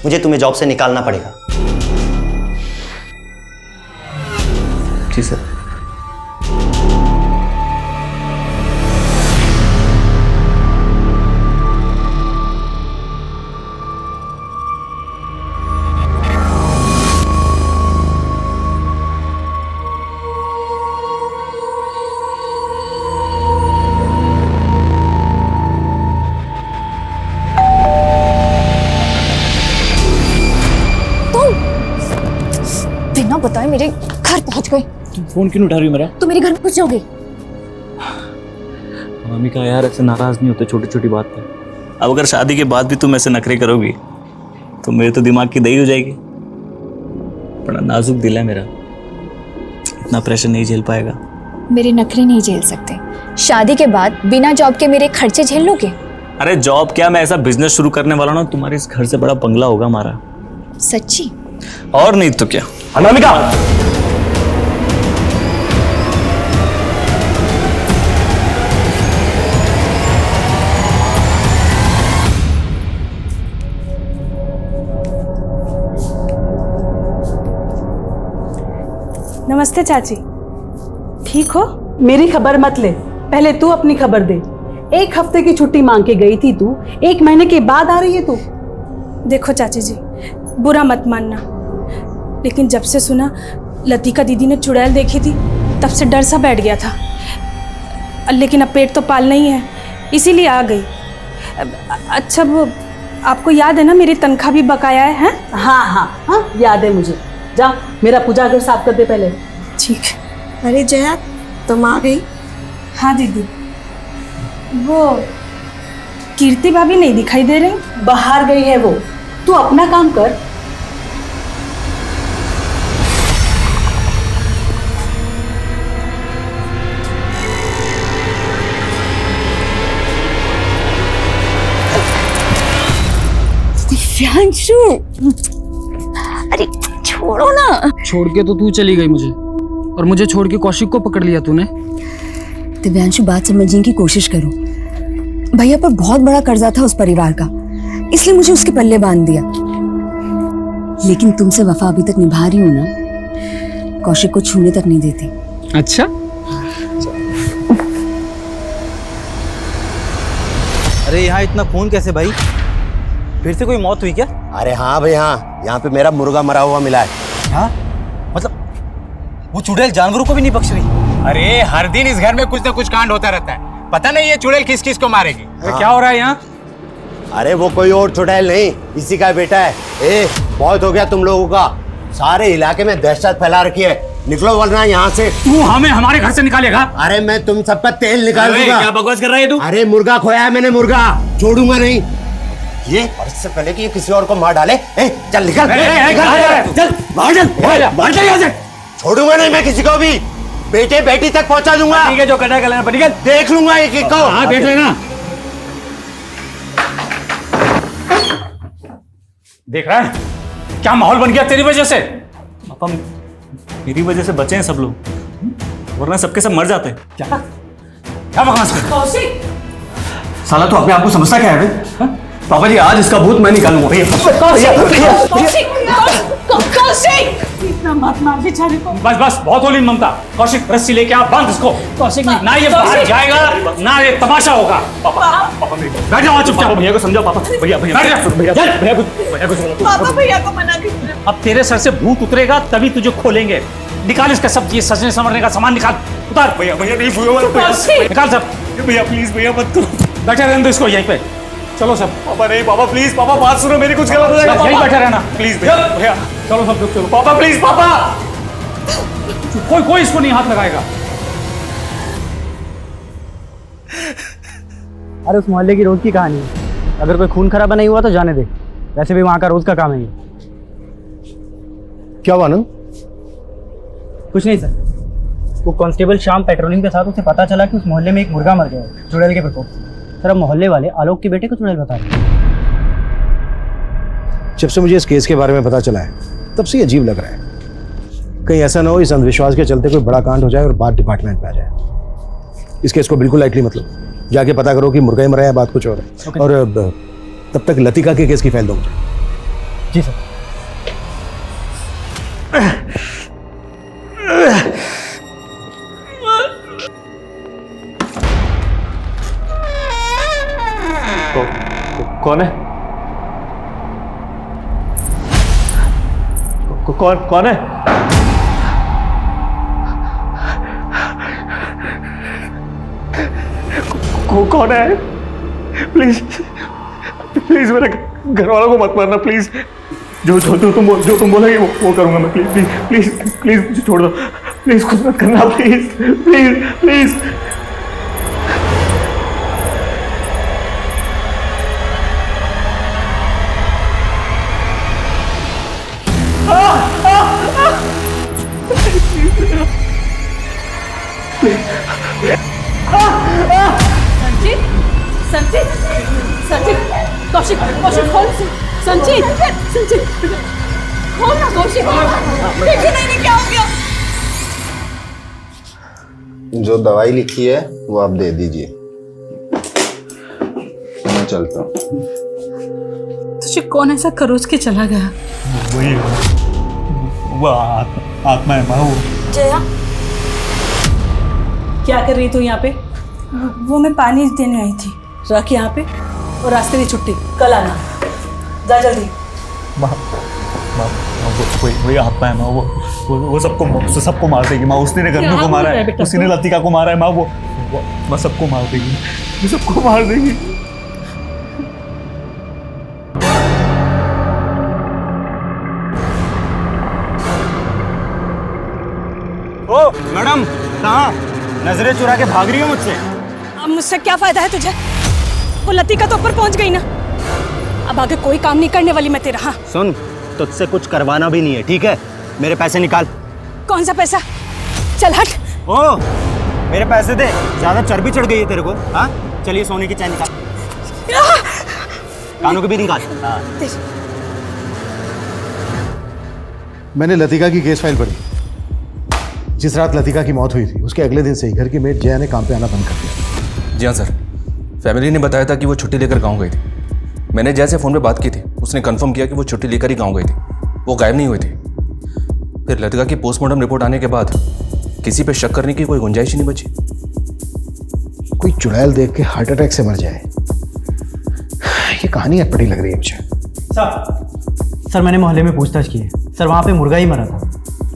Speaker 25: मुझे तुम्हें जॉब से निकालना पड़ेगा।
Speaker 12: जी सर।
Speaker 5: बिना बताए मेरे घर पहुंच गए।
Speaker 12: तुम फोन क्यों उठा रही हो मेरा?
Speaker 5: तो मेरे घर में घुस जाओगे?
Speaker 12: मम्मी का यार ऐसे नाराज नहीं होते छोटी छोटी बात पे। अब अगर शादी के बाद भी तुम ऐसे नखरे करोगी तो मेरे तो दिमाग की दही हो जाएगी। बड़ा नाजुक दिल है मेरा, इतना प्रेशर नहीं झेल पाएगा।
Speaker 6: मेरे नखरे नहीं झेल सकते। शादी के बाद बिना जॉब के मेरे खर्चे झेल लोगे?
Speaker 12: अरे जॉब क्या, मैं ऐसा बिजनेस शुरू करने वाला हूं ना, तुम्हारे इस घर से बड़ा बंगला होगा हमारा।
Speaker 6: सच्ची?
Speaker 12: और नहीं तो क्या।
Speaker 13: अनामिका,
Speaker 1: नमस्ते चाची। ठीक हो? मेरी खबर मत ले, पहले तू अपनी खबर दे। 1 हफ्ते की छुट्टी मांग के गई थी तू, 1 महीने के बाद आ रही है तू।
Speaker 9: देखो चाची जी, बुरा मत मानना, लेकिन जब से सुना लतिका दीदी ने चुड़ैल देखी थी तब से डर सा बैठ गया था। लेकिन अब पेट तो पालना ही है, इसीलिए आ गई। अच्छा वो आपको याद है ना मेरी तनख्वाह भी बकाया है?
Speaker 1: हाँ हाँ हाँ, याद है मुझे। जा मेरा पूजा घर साफ कर दे पहले।
Speaker 9: ठीक।
Speaker 14: अरे जया, तुम आ गई?
Speaker 9: हाँ दीदी। वो कीर्ति भाभी नहीं दिखाई दे रही?
Speaker 1: बाहर गई है वो, तू अपना काम कर।
Speaker 14: दिव्यांशु, अरे छोड़ो ना।
Speaker 16: छोड़ के तो तू चली गई मुझे, और मुझे छोड़ के कौशिक को पकड़ लिया तूने।
Speaker 19: दिव्यांशु, बात समझने की कोशिश करो। भैया पर बहुत बड़ा कर्जा था उस परिवार का, इसलिए मुझे उसके पल्ले बांध दिया। लेकिन तुमसे वफा अभी तक निभा रही हूं ना, कौशिक को छूने तक नहीं देती।
Speaker 16: अच्छा,
Speaker 24: अरे यहाँ इतना खून कैसे भाई? फिर से कोई मौत हुई क्या?
Speaker 17: अरे हाँ भाई हाँ, यहाँ पे मेरा मुर्गा मरा हुआ मिला है।
Speaker 24: हाँ? मतलब वो चुड़ैल जानवरों को भी नहीं बख्श रही?
Speaker 26: अरे हर दिन इस घर में कुछ ना कुछ कांड होता रहता है, पता नहीं ये चुड़ैल किस किस को मारेगी। हाँ। क्या हो रहा है यहाँ?
Speaker 17: अरे वो कोई और चुड़ैल नहीं, इसी का बेटा है। ए, बहुत हो गया तुम लोगों का, सारे इलाके में दहशत फैला रखी है। निकलो वरना यहाँ से।
Speaker 21: तू हमें हमारे घर से निकालेगा?
Speaker 17: अरे मैं तुम सबका तेल निकाल दूंगा।
Speaker 12: क्या बकवास कर रहा है तू?
Speaker 17: अरे मुर्गा खोया है मैंने, मुर्गा छोड़ूंगा नहीं। ये और इससे पहले कि ये किसी और को मार डाले। चल निकल, चल बाहर चल, बाहर चल यहाँ से। छोड़ूंगा नहीं मैं किसी को भी, बेटे बेटी तक पहुंचा दूंगा।
Speaker 12: ठीक है, जो करना कर लेना, निकल।
Speaker 17: देख लूंगा एक एक को।
Speaker 21: हाँ देख लेना। देख रहा है क्या माहौल बन गया तेरी वजह से?
Speaker 12: पापा मेरी वजह से बचे हैं सब लोग, वरना सबके सब मर जाते हैं।
Speaker 21: क्या क्या बकवास कर?
Speaker 1: कौशिक,
Speaker 20: साला तो अपने आप को समझता क्या है बे? पापा जी आज इसका भूत मैं निकालूंगा।
Speaker 1: इतना मत मार बेचारे को।
Speaker 21: बस बस बहुत होली ममता। कौशिक रस्सी लेके आ, बांध इसको।
Speaker 1: कौशिक
Speaker 21: ना ये बाहर जाएगा ना ये तमाशा होगा। पापा पापा मेरी बैठ जाओ चुपचाप। भैया को समझाओ। पापा भैया भैया बैठ जा। भैया भैया को
Speaker 1: पापा भैया को मना कीजिए।
Speaker 21: अब तेरे सर से भूत उतरेगा तभी तुझे खोलेंगे। निकाल इसका सब ये सजने संवरने का सामान निकाल, उतार। भैया भैया नहीं निकाल सब।
Speaker 12: भैया प्लीज भैया मत करो।
Speaker 21: बैठे रहने दो इसको यहीं पे। चलो सब।
Speaker 12: पापा नहीं, पापा प्लीज, पापा बात सुनो मेरी, कुछ गलत हो जाएगा।
Speaker 21: यहीं बैठे रहना
Speaker 12: प्लीज भैया। भैया
Speaker 21: चलो सब लोग चलो।
Speaker 12: पापा प्लीज, पापा
Speaker 21: कोई इसको नहीं हाथ लगाएगा।
Speaker 24: अरे उस मोहल्ले की रोज की कहानी है, अगर कोई खून खराबा नहीं हुआ तो जाने दे, वैसे भी वहाँ का रोज का काम है ये।
Speaker 17: क्या वानम?
Speaker 24: कुछ नहीं सर, वो कांस्टेबल शाम पेट्रोलिंग के साथ उसे पता चला कि उस मोहल्ले में एक मुर्गा मर गया है चुड़ैल के प्रकोप से। सर अब मोहल्ले वाले आलोक के बेटे को चुड़ैल बता रहे हैं।
Speaker 17: जब से मुझे इस केस के बारे में पता चला है
Speaker 13: तब से अजीब लग रहा है। कहीं ऐसा ना हो इस अंधविश्वास के चलते कोई बड़ा कांड हो जाए और बात डिपार्टमेंट में आ जाए। इस केस को बिल्कुल लाइटली मत लो। जाके पता करो कि मुर्गा ही मरा है, बात कुछ और है। और तब तक लतिका के केस की फाइल दो मुझे।
Speaker 24: जी सर।
Speaker 12: कौन है? कौन है? कौन है? प्लीज प्लीज मेरे घर वालों को मत मारना प्लीज। जो तुम बोलोगे वो करूंगा मैं। प्लीज प्लीज प्लीज प्लीज मुझे छोड़ दो। प्लीज कुछ मत करना please please please.
Speaker 1: Sanjeet Sanjeet Sanjeet Kaushik Kaushik खोल संजीत संजीत खोल ना कौशिक। नहीं क्या हो गया?
Speaker 23: जो दवाई लिखी है वो आप दे दीजिए, मैं चलता हूँ।
Speaker 1: तुझे कौन ऐसा खरोच के चला गया?
Speaker 12: वही वो आत्मा है माँ।
Speaker 9: जया
Speaker 1: क्या कर रही तू यहाँ पे?
Speaker 9: वो मैं पानी देने आई थी।
Speaker 1: रख यहाँ पे और रास्ते की छुट्टी कल आना। जा जल्दी।
Speaker 12: वही आत्मा है माँ। वो सबको मार देगी माँ। उसने गर्मी को मारा है, उसी ने लतिका को मारा है माँ। वो सबको मार देगी, वो सबको मार देगी।
Speaker 24: ओ मैडम, कहाँ नजरें चुरा के भाग रही हो मुझसे?
Speaker 9: अब मुझसे क्या फायदा है तुझे? वो लतिका तो ऊपर पहुंच गई ना। अब आगे कोई काम नहीं करने वाली मैं तेरा। हाँ
Speaker 24: सुन, तुझसे कुछ करवाना भी नहीं है, ठीक है? मेरे पैसे निकाल।
Speaker 9: कौन सा पैसा? चल हट।
Speaker 24: ओ मेरे पैसे दे, ज्यादा चर्बी चढ़ गई है तेरे को। हाँ चलिए सोने की चैन निकाल, कानों के भी निकाल। हाँ।
Speaker 13: मैंने लतिका की केस फाइल पढ़ी। जिस रात लतिका की मौत हुई थी उसके अगले दिन से ही घर की मेड जया ने काम पे आना बंद कर दिया।
Speaker 18: जी हाँ सर, फैमिली ने बताया था कि वो छुट्टी लेकर गांव गई थी। मैंने जया से फ़ोन पे बात की थी, उसने कंफर्म किया कि वो छुट्टी लेकर ही गांव गई थी, वो गायब नहीं हुई थी। फिर लतिका की पोस्टमार्टम रिपोर्ट आने के बाद किसी पे शक करने की कोई गुंजाइश ही नहीं बची।
Speaker 13: कोई चुड़ैल देख के हार्ट अटैक से मर जाए, ये कहानी अटपटी लग रही है मुझे।
Speaker 24: सर मैंने मोहल्ले में पूछताछ की है सर, वहाँ पे मुर्गा ही मरा था।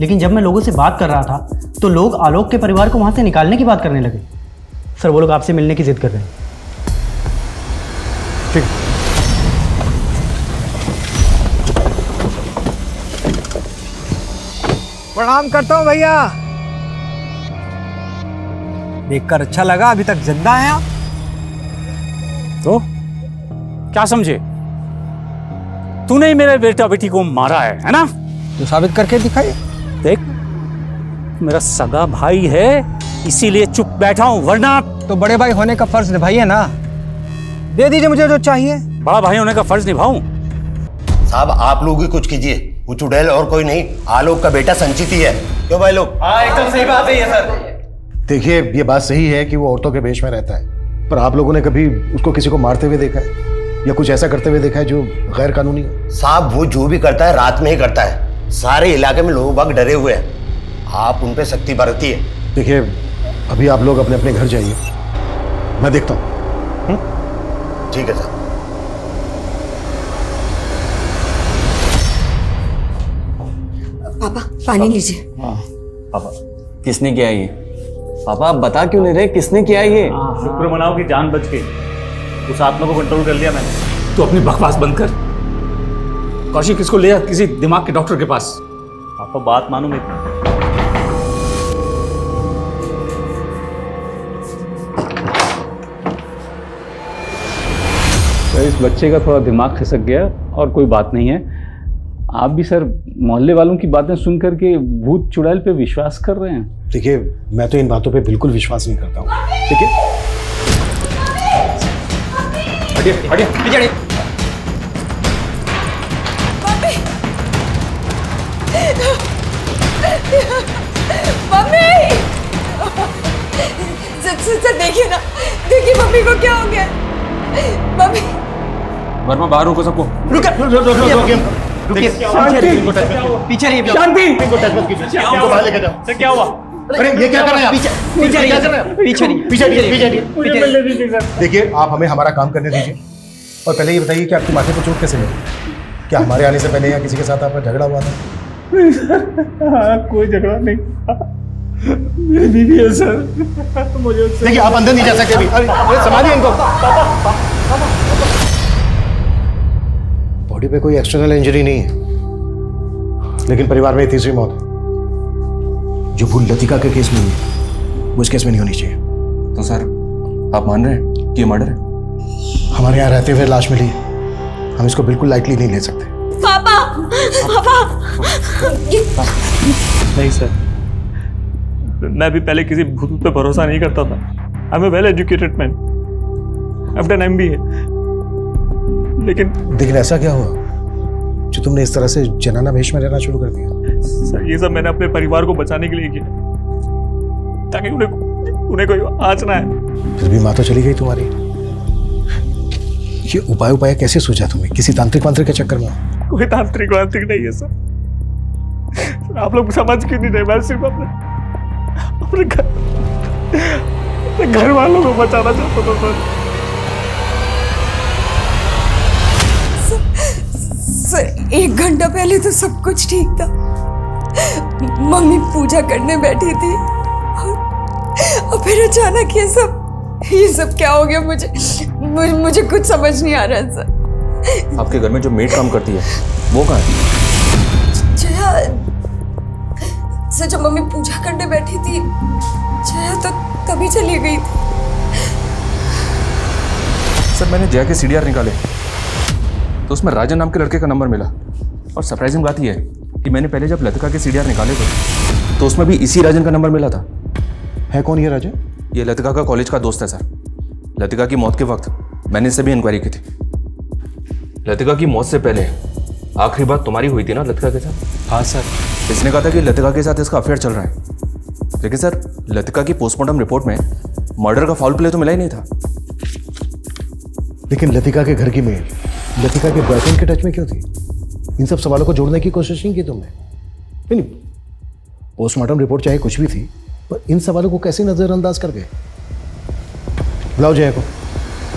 Speaker 24: लेकिन जब मैं लोगों से बात कर रहा था तो लोग आलोक के परिवार को वहाँ से निकालने की बात करने लगे। सर वो लोग आपसे मिलने की जिद कर रहे हैं।
Speaker 13: ठीक।
Speaker 26: प्रणाम करता हूँ भैया। देखकर अच्छा लगा, अभी तक जिंदा हैं आप।
Speaker 21: तो क्या समझे? तूने ही मेरे बेटा बेटी को मारा है ना?
Speaker 26: तो साबित करके दिखाइए।
Speaker 21: देख, मेरा सगा भाई है, इसीलिए चुप बैठा हूं, वरना
Speaker 26: तो बड़े भाई होने का फर्ज निभाइए ना। दे दीजिए मुझे जो चाहिए।
Speaker 21: बड़ा भाई होने का फर्ज निभाऊं?
Speaker 17: साहब आप लोग ही कुछ कीजिए, वो चुड़ैल और कोई नहीं, आलोक का बेटा संचित ही है। क्यों भाई लोग?
Speaker 20: हाँ एकदम सही बात है ये सर।
Speaker 13: देखिए ये बात सही है कि वो औरतों के भेष में रहता है, पर आप लोगों ने कभी उसको किसी को मारते हुए देखा है या कुछ ऐसा करते हुए देखा है जो गैर कानूनी है?
Speaker 17: साहब वो जो भी करता है रात में ही करता है। सारे इलाके में लोग बाग डरे हुए हैं, आप उन पे सख्ती बरतिए।
Speaker 13: देखिए अभी आप लोग अपने अपने घर जाइए, मैं देखता हूँ।
Speaker 17: ठीक है साहब।
Speaker 19: पापा पानी लीजिए।
Speaker 20: पापा किसने किया ये? पापा आप बता क्यों नहीं रहे किसने किया ये?
Speaker 12: शुक्र मनाओ कि जान बच गई, उस आत्मा को कंट्रोल कर लिया मैंने।
Speaker 21: तू अपनी बकवास बंद कर। कौशिक इसको ले आ किसी दिमाग के डॉक्टर के पास।
Speaker 12: आपको बात मानो मेरी।
Speaker 2: सर इस बच्चे का थोड़ा दिमाग खिसक गया और कोई बात नहीं है। आप भी सर मोहल्ले वालों की बातें सुन करके भूत चुड़ैल पे विश्वास कर रहे हैं?
Speaker 13: देखिए मैं तो इन बातों पे बिल्कुल विश्वास नहीं करता हूँ। ठीक है
Speaker 20: हटिए हटिए हटिए।
Speaker 22: सर देखिए ना, देखिए मम्मी को क्या हो गया। मम्मी
Speaker 18: वर्मा बाहर रोको सबको।
Speaker 24: रुकिए पीछे रहिए।
Speaker 17: शांति इनको टच मत कीजिए, इनको बाहर लेके जाओ।
Speaker 21: सर क्या हुआ?
Speaker 17: अरे ये क्या कर रहे हैं आप? पीछे देखिए, आप हमें हमारा काम करने दीजिए और पहले ये बताइए कि आपकी माथे को चोट कैसे लगी? क्या हमारे आने से पहले या किसी के साथ आपका झगड़ा हुआ था?
Speaker 21: कोई झगड़ा नहीं, मेरी बीवी है सर। मुझे
Speaker 17: देखिए, आप अंदर नहीं जा सकते अभी। अरे संभालिए इनको। बॉडी पे कोई एक्सटर्नल इंजरी नहीं है, लेकिन परिवार में तीसरी मौत है जो भूल लतिका के केस में हुई है, वो इस केस में नहीं होनी चाहिए।
Speaker 18: तो सर आप मान रहे हैं कि ये मर्डर है?
Speaker 17: हमारे यहाँ रहते हुए लाश मिली है, हम इसको बिल्कुल लाइटली नहीं ले सकते।
Speaker 22: पापा पापा
Speaker 21: नहीं सर, मैं भी पहले किसी भूत पे भरोसा नहीं करता था। I am a well educated man, I have done MBA।
Speaker 17: लेकिन ऐसा क्या हुआ जो तुमने इस तरह से जनाना भेष में रहना शुरू कर दिया?
Speaker 21: सर ये सब मैंने अपने परिवार को बचाने के लिए किया, ताकि उन्हें कोई आँच ना आए।
Speaker 17: फिर भी माँ तो चली गई तुम्हारी। ये उपाय कैसे सूझा तुम्हें? किसी तांत्रिक वांत्रिक के चक्कर में?
Speaker 21: कोई तांत्रिक वांत्रिक नहीं है सर, आप लोग समझ क्यों नहीं रहे? मैं सिर्फ अपने घर वालों को बचाना चाहता था
Speaker 22: सर। 1 घंटा पहले तो सब कुछ ठीक था, मम्मी पूजा करने बैठी थी और फिर अचानक ये सब क्या हो गया? मुझे कुछ समझ नहीं आ रहा सर।
Speaker 18: आपके घर में जो मेड काम करती है वो कहाँ है?
Speaker 22: जया सर, जब मम्मी पूजा करने बैठी थी जया तो तभी चली गई थी।
Speaker 18: सर मैंने जया के CDR निकाले तो उसमें राजन नाम के लड़के का नंबर मिला, और सरप्राइजिंग बात यह है कि मैंने पहले जब लतिका के CDR निकाले थे तो उसमें भी इसी राजन का नंबर मिला था।
Speaker 17: है कौन ये राजन?
Speaker 18: ये लतिका का कॉलेज का दोस्त है सर। लतिका की मौत के वक्त मैंने इससे भी इंक्वायरी की थी। लतिका की मौत से पहले आखिरी बात तुम्हारी हुई थी ना लतिका के साथ?
Speaker 13: हाँ सर।
Speaker 18: इसने कहा था कि लतिका के साथ इसका अफेयर चल रहा है, लेकिन सर लतिका की पोस्टमार्टम रिपोर्ट में मर्डर का फाउल प्ले तो मिला ही नहीं था।
Speaker 17: लेकिन लतिका के घर की मेल लतिका के बॉयफ्रेंड के टच में क्यों थी? इन सब सवालों को जोड़ने की कोशिश नहीं की तुमने? नहीं, पोस्टमार्टम रिपोर्ट चाहे कुछ भी थी, पर इन सवालों को कैसे नजरअंदाज कर गए? बुलाओ जया को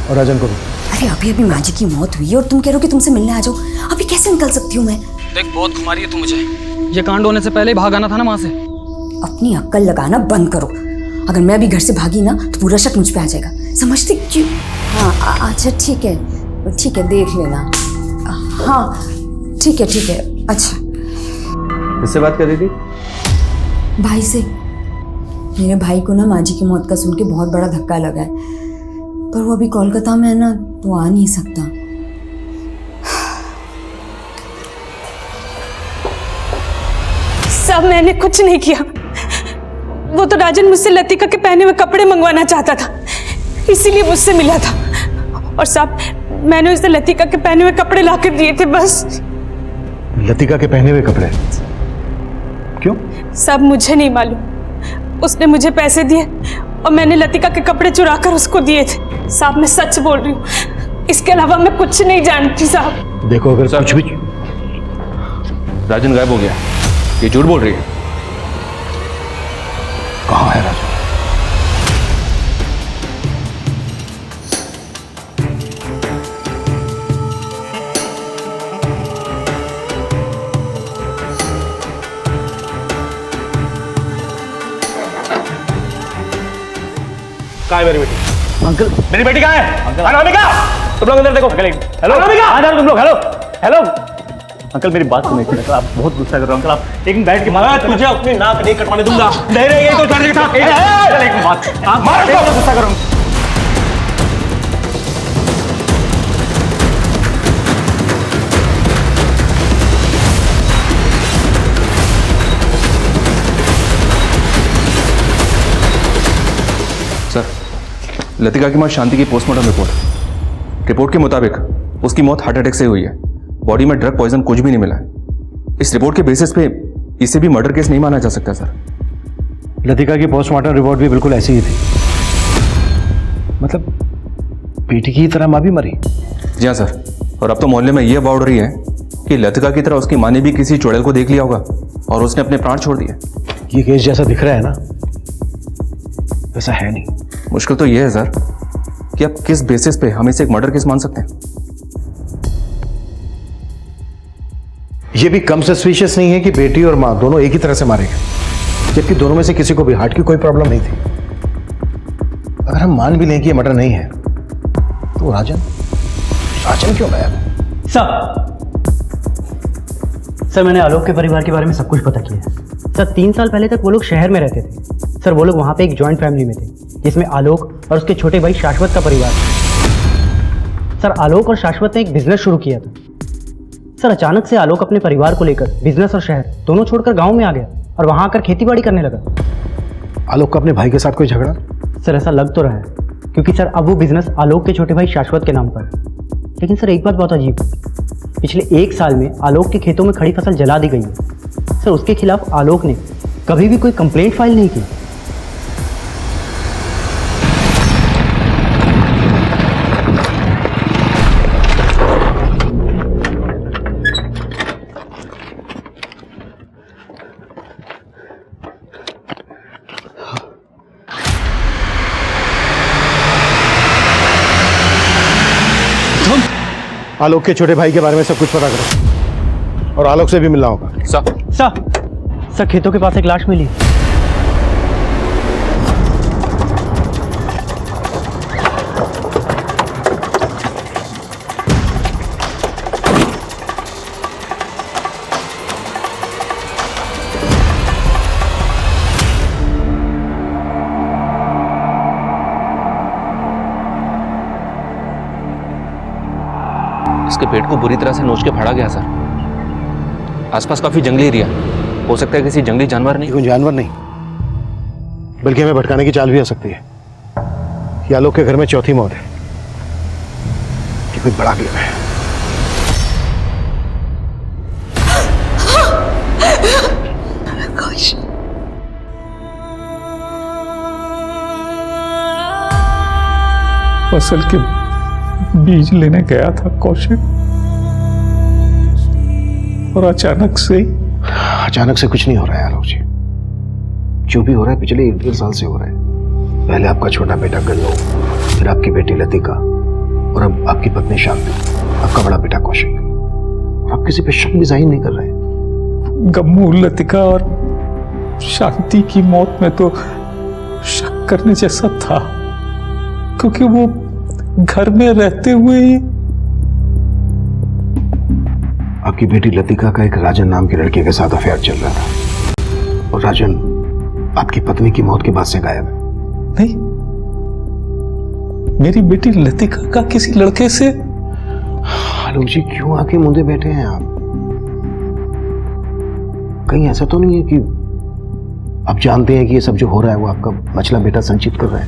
Speaker 17: और राजन को भी।
Speaker 19: अरे अभी अभी माँ जी की मौत हुई है और तुम कह रहे हो कि तुमसे मिलने आ जाओ। अभी कैसे निकल सकती हूँ मैं?
Speaker 16: देख बहुत घुमा रही है तू मुझे। ये कांड होने से पहले ही भाग आना था ना वहां से।
Speaker 19: अपनी अक्ल लगाना बंद करो। अगर मैं भी घर से भागी ना तो पूरा शक मुझ पे आ जाएगा। समझती क्यों? हाँ अच्छा ठीक है देख लेना। हाँ ठीक है। अच्छा
Speaker 18: किससे बात कर रही थी?
Speaker 19: भाई से। मेरे भाई को ना माँ जी की मौत का सुन के बहुत बड़ा धक्का लगा है, पर वो अभी कोलकाता में है ना, तो आ नहीं सकता।
Speaker 9: सब मैंने कुछ नहीं किया। वो तो राजन मुझसे लतिका के पहने हुए कपड़े मंगवाना चाहता था, इसीलिए मुझसे मिला था। और साहब मैंने उसे लतिका के पहने हुए कपड़े लाकर दिए थे बस।
Speaker 17: लतिका के पहने हुए कपड़े? क्यों?
Speaker 9: सब मुझे नहीं मालूम। उसने मुझे पैसे दिए और मैंने लतिका के कपड़े चुरा कर उसको दिए थे। साहब मैं सच बोल रही हूँ, इसके अलावा मैं कुछ नहीं जानती साहब।
Speaker 17: देखो अगर कुछ भी।
Speaker 18: राजन गायब हो गया, ये झूठ बोल रही है।
Speaker 17: कहाँ है राजन?
Speaker 21: कहाँ है मेरी बेटी?
Speaker 24: अंकल
Speaker 21: मेरी बेटी कहाँ है? अंकल अनामिका, तुम लोग अंदर देखो। हेलो अनामिका, आ जाओ तुम लोग। हेलो अंकल मेरी बात सुनिए। अंकल आप बहुत गुस्सा कर रहे हो। अंकल आप एक मिनट बैठ के। मैं तुझे अपनी नाक नहीं कटवाने दूंगा। नहीं ये तो चार्ज था। एक बात आप गुस्सा करो।
Speaker 18: सर लतिका की मौत शांति की पोस्टमार्टम रिपोर्ट के मुताबिक उसकी मौत हार्ट अटैक से हुई है। बॉडी में ड्रग पॉइजन कुछ भी नहीं मिला है। इस रिपोर्ट के बेसिस पे इसे भी मर्डर केस नहीं माना जा सकता सर।
Speaker 17: लतिका की पोस्टमार्टम रिपोर्ट भी बिल्कुल ऐसी ही थी।
Speaker 13: मतलब बेटी की तरह माँ भी मरी?
Speaker 18: जी हाँ सर, और अब तो मोहल्ले में ये बात उड़ रही है कि लतिका की तरह उसकी माँ ने भी किसी चुड़ैल को देख लिया होगा और उसने अपने प्राण छोड़ दिए।
Speaker 13: ये केस जैसा दिख रहा है ना, वैसा है नहीं।
Speaker 18: मुश्किल तो ये है सर कि आप किस बेसिस पे हम इसे एक मर्डर केस मान सकते हैं।
Speaker 13: ये भी कम सस्पिशियस नहीं है कि बेटी और माँ दोनों एक ही तरह से मारे गए, जबकि दोनों में से किसी को भी हार्ट की कोई प्रॉब्लम नहीं थी। अगर हम मान भी लें कि ये मर्डर नहीं है, तो राजन क्यों गायब है?
Speaker 24: सर मैंने आलोक के परिवार के बारे में सब कुछ पता किया है। सर 3 साल पहले तक वो लोग शहर में रहते थे। सर वो लोग वहाँ पे एक जॉइंट फैमिली में थे, जिसमें आलोक और उसके छोटे भाई शाश्वत का परिवार था। सर आलोक और शाश्वत ने एक बिजनेस शुरू किया था। सर अचानक से आलोक अपने परिवार को लेकर बिजनेस और शहर दोनों छोड़कर गाँव में आ गया और वहाँ आकर खेती बाड़ी करने लगा।
Speaker 13: आलोक का अपने भाई के साथ कोई झगड़ा?
Speaker 24: सर ऐसा लग तो रहा है, क्योंकि सर अब वो बिजनेस आलोक के छोटे भाई शाश्वत के नाम पर है। लेकिन सर एक बात बहुत अजीब है, पिछले 1 साल में आलोक के खेतों में खड़ी फसल जला दी गई है। सर उसके खिलाफ आलोक ने कभी भी कोई कंप्लेंट फाइल नहीं की।
Speaker 13: आलोक के छोटे भाई के बारे में सब कुछ पता करो और आलोक से भी मिलना होगा।
Speaker 24: सर खेतों के पास एक लाश मिली।
Speaker 18: इसके पेट को बुरी तरह से नोच के फाड़ा गया सर। आसपास काफी जंगली एरिया, हो सकता है किसी जंगली जानवर नहीं।
Speaker 13: कोई जानवर नहीं, बल्कि हमें भटकाने की चाल भी हो सकती है। ये आलोक के घर में चौथी मौत है। ये कोई बड़ा गेम है।
Speaker 2: फसल के बीज लेने गया था कौशिक, और अचानक से
Speaker 13: कुछ नहीं हो रहा है आलोक जी। जो भी हो रहा है पिछले 1-1.5 साल से हो रहा है। पहले आपका छोटा बेटा गल्लू, फिर आपकी बेटी लतिका, और अब आपकी पत्नी शांति, आपका बड़ा बेटा कौशिक। और आप किसी पे शक भी जाहिर नहीं कर रहे हैं।
Speaker 2: गम्मू, लतिका और शांति की मौत में तो शक करने जैसा था, क्योंकि वो घर में रहते हुए ही।
Speaker 13: आपकी बेटी लतिका का एक राजन नाम के लड़के के साथ अफेयर चल रहा था, और राजन आपकी पत्नी की मौत के बाद से गायब है।
Speaker 2: नहीं, मेरी बेटी लतिका का किसी लड़के से।
Speaker 13: आलोक जी क्यों आके मुंदे बैठे हैं आप? कहीं ऐसा तो नहीं है कि आप जानते हैं कि ये सब जो हो रहा है वो आपका मछला बेटा संचित कर रहा है,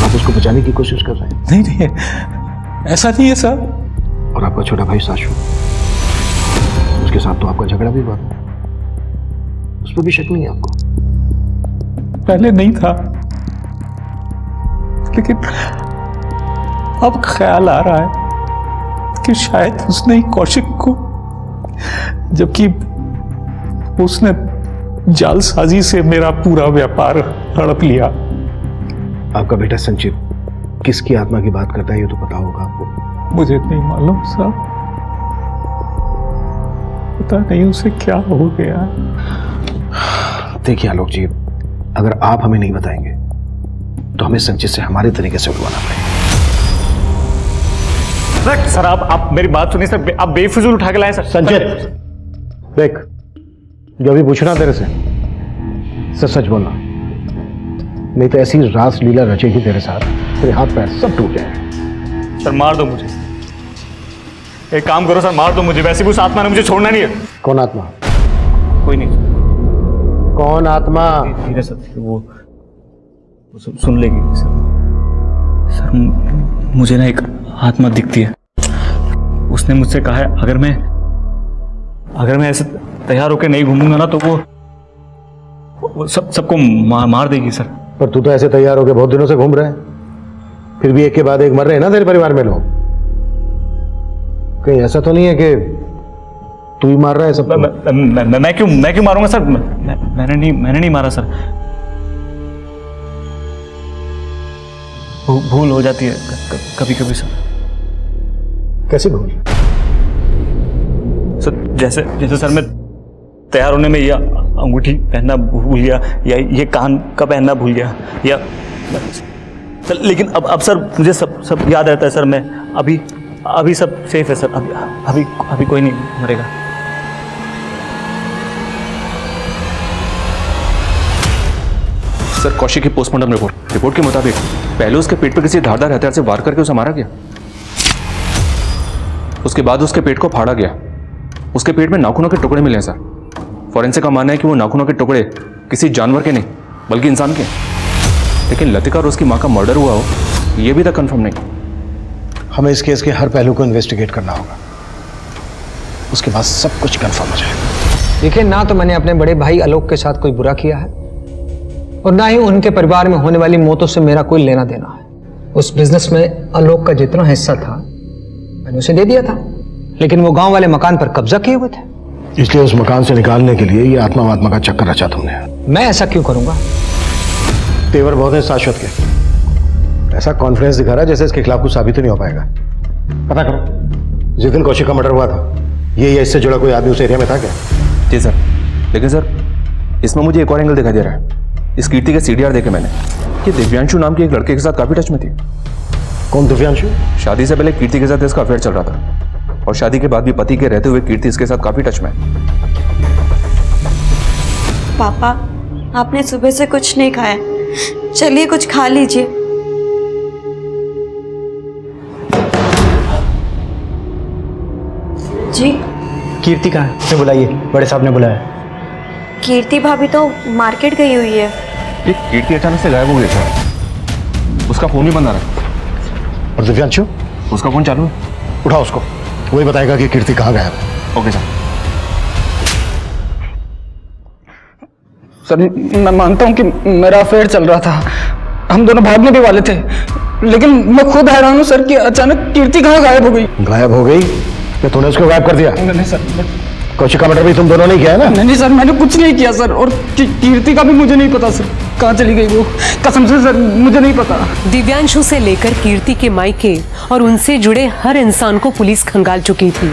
Speaker 13: आप उसको बचाने की कोशिश कर रहे हैं?
Speaker 2: नहीं, ऐसा नहीं है सर।
Speaker 13: और आपका छोटा भाई शाश्वत, उसके साथ तो आपका झगड़ा भी हुआ था, उस पर भी शक नहीं है आपको?
Speaker 2: पहले नहीं था, लेकिन अब ख्याल आ रहा है कि शायद उसने ही कौशिक को, जबकि उसने जालसाजी से मेरा पूरा व्यापार हड़प लिया।
Speaker 13: आपका बेटा संचित किसकी आत्मा की बात करता है ये तो पता होगा आपको?
Speaker 2: मुझे नहीं मालूम साहब, पता नहीं उसे क्या हो गया।
Speaker 13: देखिए आलोक जी, अगर आप हमें नहीं बताएंगे तो हमें संचित से हमारे तरीके से उठवाना पड़ेगा।
Speaker 21: सर आप मेरी बात सुनिए सर, आप बेफिजूल उठा के लाए सर।
Speaker 13: संचित देख, जो भी पूछना तेरे से सच बोलना, नहीं तो ऐसी रास लीला रचेगी तेरे साथ, तेरे हाथ पैर सब टूट जाएंगे।
Speaker 21: सर मार दो मुझे, एक काम करो सर, मार दो मुझे, वैसे भी उस आत्मा ने मुझे छोड़ना नहीं है।
Speaker 13: कौन आत्मा?
Speaker 21: कोई नहीं।
Speaker 13: कौन आत्मा?
Speaker 21: धीरे सर, वो सुन लेगी सर। सर मुझे ना एक आत्मा दिखती है, उसने मुझसे कहा है अगर मैं ऐसे तैयार होकर नहीं घूमूंगा ना तो वो सबको मार देगी सर।
Speaker 13: पर तू तो ऐसे तैयार होकर बहुत दिनों से घूम रहा है,
Speaker 17: फिर भी एक के बाद एक मर रहे हैं ना तेरे परिवार में लोग। कहीं ऐसा तो नहीं है कि तू ही मार रहा है सबको?
Speaker 12: मैं क्यों मारूंगा सर? मैंने नहीं मारा सर। भूल हो जाती है कभी कभी सर।
Speaker 17: कैसी भूल?
Speaker 12: सर जैसे सर मैं तैयार होने में ये अंगूठी पहनना भूल गया, या ये कान का पहनना भूल गया, या सर लेकिन अब सर मुझे सब याद रहता है सर। मैं अभी सब सेफ है सर। अभी कोई नहीं मरेगा।
Speaker 18: सर कौशिक की पोस्टमार्टम रिपोर्ट के मुताबिक पहले उसके पेट पर किसी धारदार हथियार से वार करके उसे मारा गया। उसके बाद उसके पेट को फाड़ा गया। उसके पेट में नाखूनों के टुकड़े मिले हैं सर। फॉरेंसिक का मानना है कि वो नाखूनों के टुकड़े किसी जानवर के नहीं बल्कि इंसान के। लेकिन लतिका और उसकी मां का मर्डर हुआ हो ये भी तक कंफर्म नहीं।
Speaker 17: हमें इस केस के हर पहलू को इन्वेस्टिगेट करना होगा, उसके बाद सब कुछ कंफर्म हो जाएगा।
Speaker 3: देखिए, ना तो मैंने अपने बड़े भाई आलोक के साथ कोई बुरा किया है और ना ही उनके परिवार में होने वाली मौतों से मेरा कोई लेना देना है। उस बिजनेस में आलोक का जितना हिस्सा था मैंने उसे दे दिया था, लेकिन वो गांव वाले मकान पर कब्जा किए हुए थे।
Speaker 17: इसलिए उस मकान से निकालने के लिए ये आत्मा वात्मा का चक्कर रचा तुमने।
Speaker 3: मैं ऐसा क्यों करूंगा?
Speaker 17: तेवर बहुत है शाश्वत के। ऐसा कॉन्फिडेंस दिखा रहा है जैसे इसके खिलाफ कुछ साबित ही नहीं हो पाएगा। पता करो, जिस दिन कौशिक का मर्डर हुआ था ये या इससे जुड़ा कोई आदमी उस एरिया में था क्या?
Speaker 18: जी सर, लेकिन सर इसमें मुझे एक और एंगल दिखाई दे रहा है। इस कीर्ति के सीडीआर देखे मैंने कि दिव्यांशु नाम के एक लड़के के साथ काफी टच में थी।
Speaker 17: कौन दिव्यांशु?
Speaker 18: शादी से पहले कीर्ति के साथ इसका अफेयर चल रहा था और शादी के बाद भी पति के रहते हुए कीर्ति इसके साथ काफी टच में।
Speaker 14: पापा, आपने सुबह से कुछ नहीं खाया, चलिए कुछ खा लीजिए। जी
Speaker 3: कीर्ति कहाँ है? उसे बुलाइए, बड़े साहब ने बुलाया।
Speaker 14: कीर्ति भाभी तो मार्केट गई हुई है।
Speaker 18: ये कीर्ति अचानक से गायब हो गई था। उसका फोन भी बंद आ रहा है।
Speaker 17: और दिव्यांशु?
Speaker 18: उसका फोन चालू है।
Speaker 17: उठाओ उसको, वही बताएगा कि कीर्ति कहाँ गायब है।
Speaker 18: Okay sir.
Speaker 16: सर मैं मानता हूँ कि मेरा अफेयर चल रहा था, हम दोनों भागने भी वाले थे, लेकिन मैं खुद हैरान हूँ सर कि अचानक कीर्ति कहाँ गायब हो गई।
Speaker 17: गायब हो गई? क्या तूने उसको गायब कर दिया?
Speaker 16: नहीं सर।
Speaker 17: कौशिक का मर्डर भी तुम दोनों ने किया है ना?
Speaker 16: नहीं सर, मैंने कुछ नहीं किया सर, और कीर्ति का भी मुझे नहीं पता सर, कहाँ चली गई वो, कसम से सर मुझे नहीं पता।
Speaker 4: दिव्यांशु से लेकर कीर्ति के मायके और उनसे जुड़े हर इंसान को पुलिस खंगाल चुकी थी,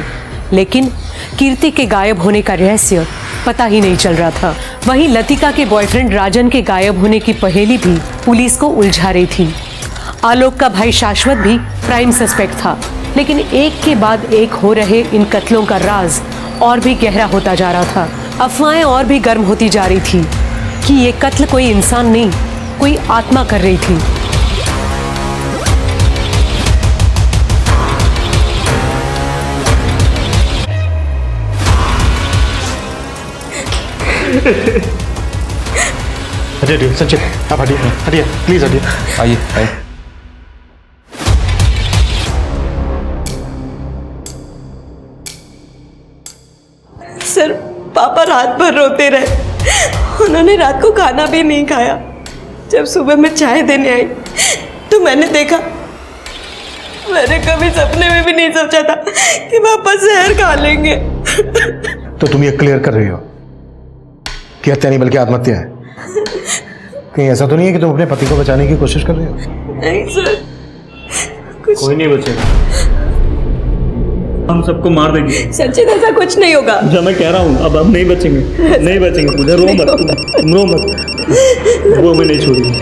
Speaker 4: लेकिन कीर्ति के गायब होने का रहस्य पता ही नहीं चल रहा था। वहीं लतिका के बॉयफ्रेंड राजन के गायब होने की पहेली भी पुलिस को उलझा रही थी। आलोक का भाई शाश्वत भी प्राइम सस्पेक्ट था, लेकिन एक के बाद एक हो रहे इन कत्लों का राज और भी गहरा होता जा रहा था। अफवाहें और भी गर्म होती जा रही थी कि ये कत्ल कोई इंसान नहीं, कोई आत्मा कर रही थी।
Speaker 17: हटिए संचित, आप हटिए, हटिए प्लीज हटिए।
Speaker 18: आइए आइए।
Speaker 14: सर पापा रात भर रोते रहे, उन्होंने रात को खाना भी नहीं खाया। जब सुबह मैं चाय देने आई तो मैंने देखा, मैंने कभी सपने में भी नहीं सोचा था कि पापा जहर खा लेंगे।
Speaker 17: तो तुम ये क्लियर कर रही हो कि हत्या नहीं बल्कि आत्महत्या है? कहीं ऐसा तो नहीं है कि तुम अपने पति को बचाने की कोशिश कर रहे हो?
Speaker 14: नहीं सर, कुछ
Speaker 12: कोई नहीं बचेगा, हम सबको मार देंगे।
Speaker 14: सचिन ऐसा कुछ नहीं होगा।
Speaker 12: जो मैं कह रहा हूँ, अब नहीं बचेंगे, नहीं बचेंगे। मुझे रो मत, तुम रो मत, वो हमें नहीं छोड़ेगी,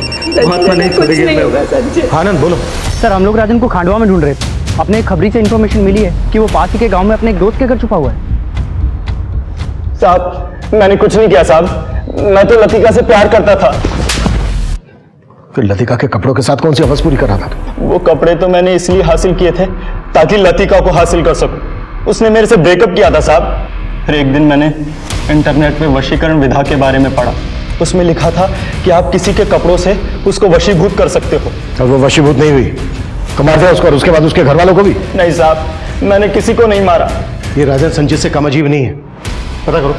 Speaker 12: आत्मा नहीं छोड़ेगी।
Speaker 17: आनंद बोलो।
Speaker 24: सर हम लोग राजन को खांडवा में ढूंढ रहे थे, अपने एक खबरी से इन्फॉर्मेशन मिली है कि वो पास ही के गांव में अपने एक दोस्त के घर छुपा हुआ है।
Speaker 20: साहब मैंने कुछ नहीं किया साहब, मैं तो लतिका से प्यार करता था।
Speaker 17: फिर लतिका के कपड़ों के साथ कौन सी हवस पूरी कर रहा था?
Speaker 20: वो कपड़े तो मैंने इसलिए हासिल किए थे ताकि लतिका को हासिल कर सकूं। उसने मेरे से ब्रेकअप किया था साहब। फिर एक दिन मैंने इंटरनेट पे वशीकरण विधा के बारे में पढ़ा। उसमें लिखा था कि आप किसी के कपड़ों से उसको वशीभूत कर सकते हो।
Speaker 17: और वो वशीभूत नहीं हुई तो मार दिया उसको, और उसके बाद उसके घर वालों को भी?
Speaker 20: नहीं साहब, मैंने किसी को नहीं मारा।
Speaker 17: ये राजन संचित से कम अजीब नहीं है। पता करो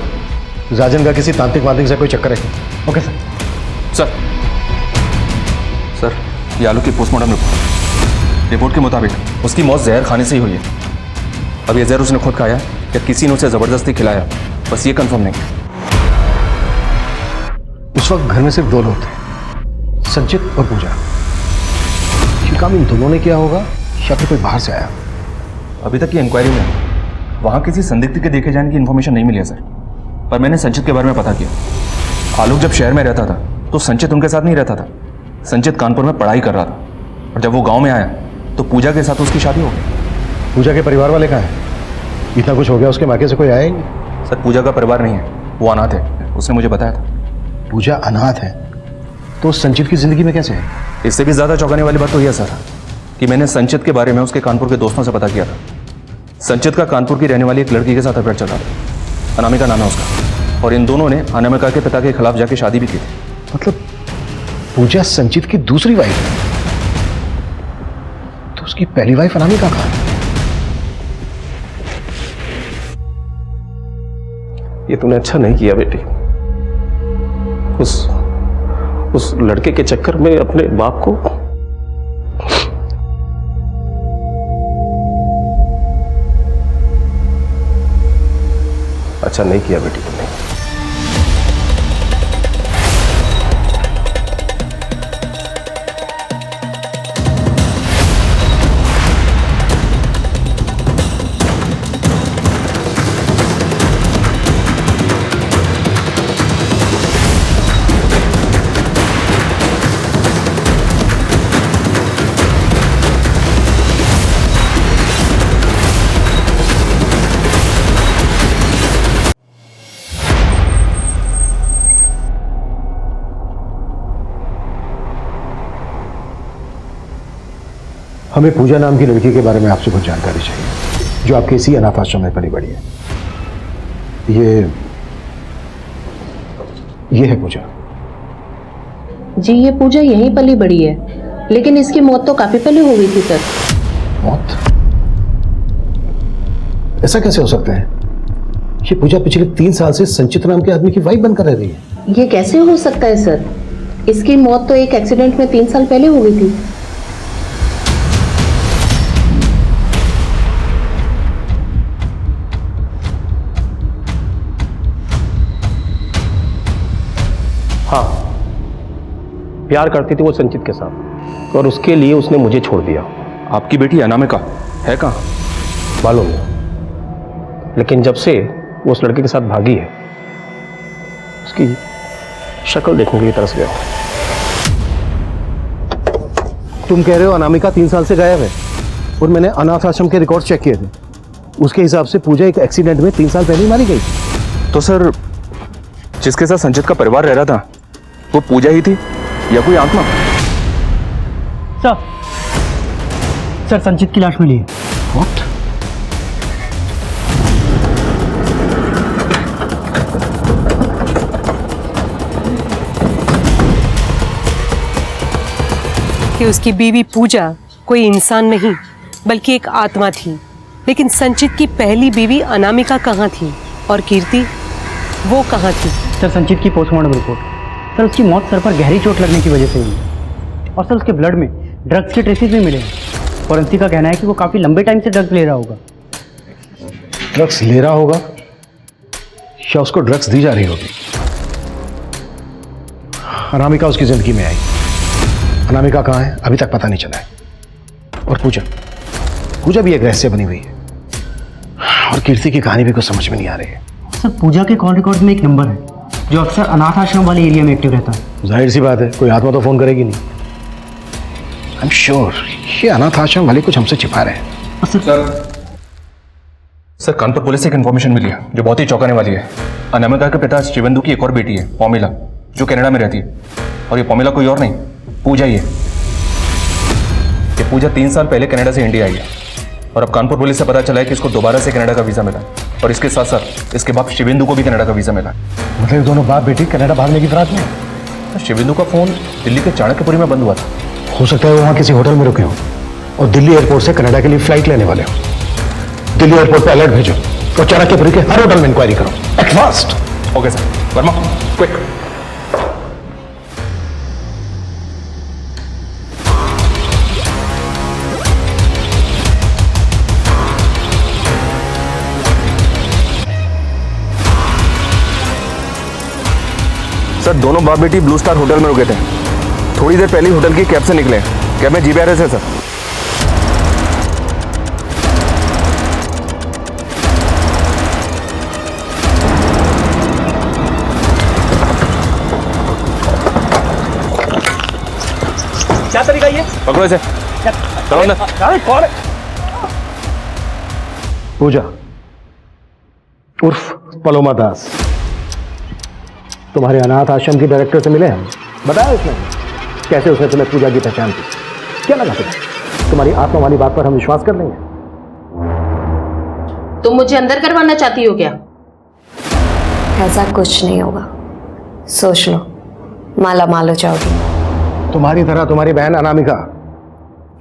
Speaker 17: राजन का किसी तांत्रिक वांत्रिक से कोई चक्कर है। Okay sir.
Speaker 18: सर ये आलोक की पोस्टमार्टम रिपोर्ट। रिपोर्ट के मुताबिक उसकी मौत जहर खाने से ही हुई है। अब ये जहर उसने खुद खाया या किसी ने उसे जबरदस्ती खिलाया, बस ये कंफर्म नहीं।
Speaker 13: उस वक्त घर में सिर्फ दो लोग थे, संचित और पूजा। ये काम इन दोनों ने किया होगा या फिर कोई बाहर से आया?
Speaker 18: अभी तक की इंक्वायरी में वहां किसी संदिग्ध के देखे जाने की इन्फॉर्मेशन नहीं मिली है सर, पर मैंने संचित के बारे में पता किया। आलोक जब शहर में रहता था तो संचित उनके साथ नहीं रहता था। संचित कानपुर में पढ़ाई कर रहा था और जब वो गांव में आया तो पूजा के साथ उसकी शादी हो गई।
Speaker 13: पूजा के परिवार वाले कहाँ हैं? इतना कुछ हो गया, उसके मायके से कोई आया ही नहीं?
Speaker 18: सर पूजा का परिवार नहीं है, वो अनाथ है, उसने मुझे बताया था।
Speaker 13: पूजा अनाथ है तो संचित की जिंदगी में कैसे है?
Speaker 18: इससे भी ज्यादा चौंकाने वाली बात तो यह सर कि मैंने संचित के बारे में उसके कानपुर के दोस्तों से पता किया था। संचित का कानपुर की रहने वाली एक लड़की के साथ अफेयर चल रहा था, अनामिका नाम है उसका, और इन दोनों ने अनामिका के पिता के खिलाफ जाके शादी भी की थी।
Speaker 13: मतलब पूजा संचित की दूसरी वाइफ है, तो उसकी पहली वाइफ अनामिका कहाँ है?
Speaker 7: ये तूने अच्छा नहीं किया बेटी, उस लड़के के चक्कर में अपने बाप को। अच्छा नहीं किया बेटी तुमने।
Speaker 13: हमें पूजा नाम की लड़की के बारे में आपसे कुछ जानकारी चाहिए, जो आपके इसी अनाथ आश्रम में पली बड़ी है। ये है पूजा।
Speaker 8: जी ये पूजा यहीं पली बड़ी है, लेकिन इसकी मौत तो काफी पहले हो गई थी सर।
Speaker 13: मौत? ऐसा कैसे हो सकता है? ये पूजा पिछले 3 साल से संचित नाम के आदमी की वाइफ बनकर रह रही है।
Speaker 8: ये कैसे हो सकता है सर? इसकी मौत तो एक एक्सीडेंट में 3 साल पहले हो गई थी।
Speaker 7: हाँ, प्यार करती थी वो संचित के साथ और उसके लिए उसने मुझे छोड़ दिया।
Speaker 18: आपकी बेटी अनामिका है कहाँ?
Speaker 7: मालूम नहीं, लेकिन जब से वो उस लड़के के साथ भागी है, उसकी शक्ल देखने के लिए तरस गया।
Speaker 13: तुम कह रहे हो अनामिका 3 साल से गायब है, और मैंने अनाथ आश्रम के रिकॉर्ड चेक किए थे, उसके हिसाब से पूजा एक एक्सीडेंट में 3 साल पहले ही मारी गई।
Speaker 18: तो सर जिसके साथ संचित का परिवार रह रहा था वो पूजा ही थी या कोई आत्मा?
Speaker 24: सर संचित की लाश मिली है।
Speaker 13: What?
Speaker 4: कि उसकी बीवी पूजा कोई इंसान नहीं बल्कि एक आत्मा थी। लेकिन संचित की पहली बीवी अनामिका कहाँ थी और कीर्ति वो कहाँ थी?
Speaker 24: सर संचित की पोस्टमार्टम रिपोर्ट, सर उसकी मौत सर पर गहरी चोट लगने की वजह से हुई, और सर उसके ब्लड में ड्रग्स के ट्रेसेस भी मिले हैं। फॉरेंसिक का कहना है कि वो काफ़ी लंबे टाइम से ड्रग्स ले रहा होगा।
Speaker 13: ड्रग्स ले रहा होगा या उसको ड्रग्स दी जा रही होगी? अनामिका उसकी जिंदगी में आई, अनामिका कहाँ है अभी तक पता नहीं चला है। और पूजा भी एक रहस्य बनी हुई है, और कीर्ति की कहानी भी कुछ समझ में नहीं आ रही है।
Speaker 24: सर पूजा के कॉल रिकॉर्ड में एक नंबर है जो अक्सर अनाथ आश्रम वाले एरिया में एक्टिव रहता है।
Speaker 13: जाहिर सी बात है, कोई आत्मा तो फोन करेगी नहीं। आई एम श्योर ये अनाथ आश्रम वाले कुछ हमसे छिपा रहे हैं।
Speaker 18: सर कानपुर पुलिस से एक इन्फॉर्मेशन मिली है जो बहुत ही चौंकाने वाली है। अनामिका के पिता शिवेंदु की एक और बेटी है पौमिला, जो कनाडा में रहती है, और ये पौमिला कोई और नहीं पूजा ही है। ये पूजा 3 साल पहले कनाडा से इंडिया आई है, और अब कानपुर पुलिस से पता चला है कि इसको दोबारा से कनाडा का वीजा मिला, और इसके साथ साथ इसके बाप शिवेंदु को भी कनाडा का वीजा मिला।
Speaker 13: मतलब दोनों बाप बेटी कनाडा भागने की फिराक में?
Speaker 18: शिवेंदु का फोन दिल्ली के चाणक्यपुरी में बंद हुआ था।
Speaker 13: हो सकता है वो वहां किसी होटल में रुके हो और दिल्ली एयरपोर्ट से कनाडा के लिए फ्लाइट लेने वाले हो। दिल्ली एयरपोर्ट पे अलर्ट भेजो और चाणक्यपुरी के हर होटल में इंक्वायरी करो at fast.
Speaker 18: Okay sir, Verma quick.
Speaker 5: Sir दोनों बाप बेटी ब्लू स्टार होटल में रुके थे। थोड़ी देर पहले होटल की कैब से निकले। कैब में GBRS है सर।
Speaker 21: क्या तरीका ये?
Speaker 5: पकड़ो इसे। चलो अंदर।
Speaker 21: कौन है?
Speaker 13: पूजा उर्फ पलोमा दास तुम्हारे अनाथ आश्रम की डायरेक्टर से मिले हम। बताया उसने कैसे उसने तुम्हें पूजा की पहचान की? क्या लगा तुम्हारी आत्मा वाली बात पर हम विश्वास कर लेंगे?
Speaker 8: तुम मुझे अंदर करवाना चाहती हो क्या?
Speaker 6: ऐसा कुछ नहीं होगा, सोच लो, माला माल हो जाओगी।
Speaker 13: तुम्हारी तरह तुम्हारी बहन अनामिका,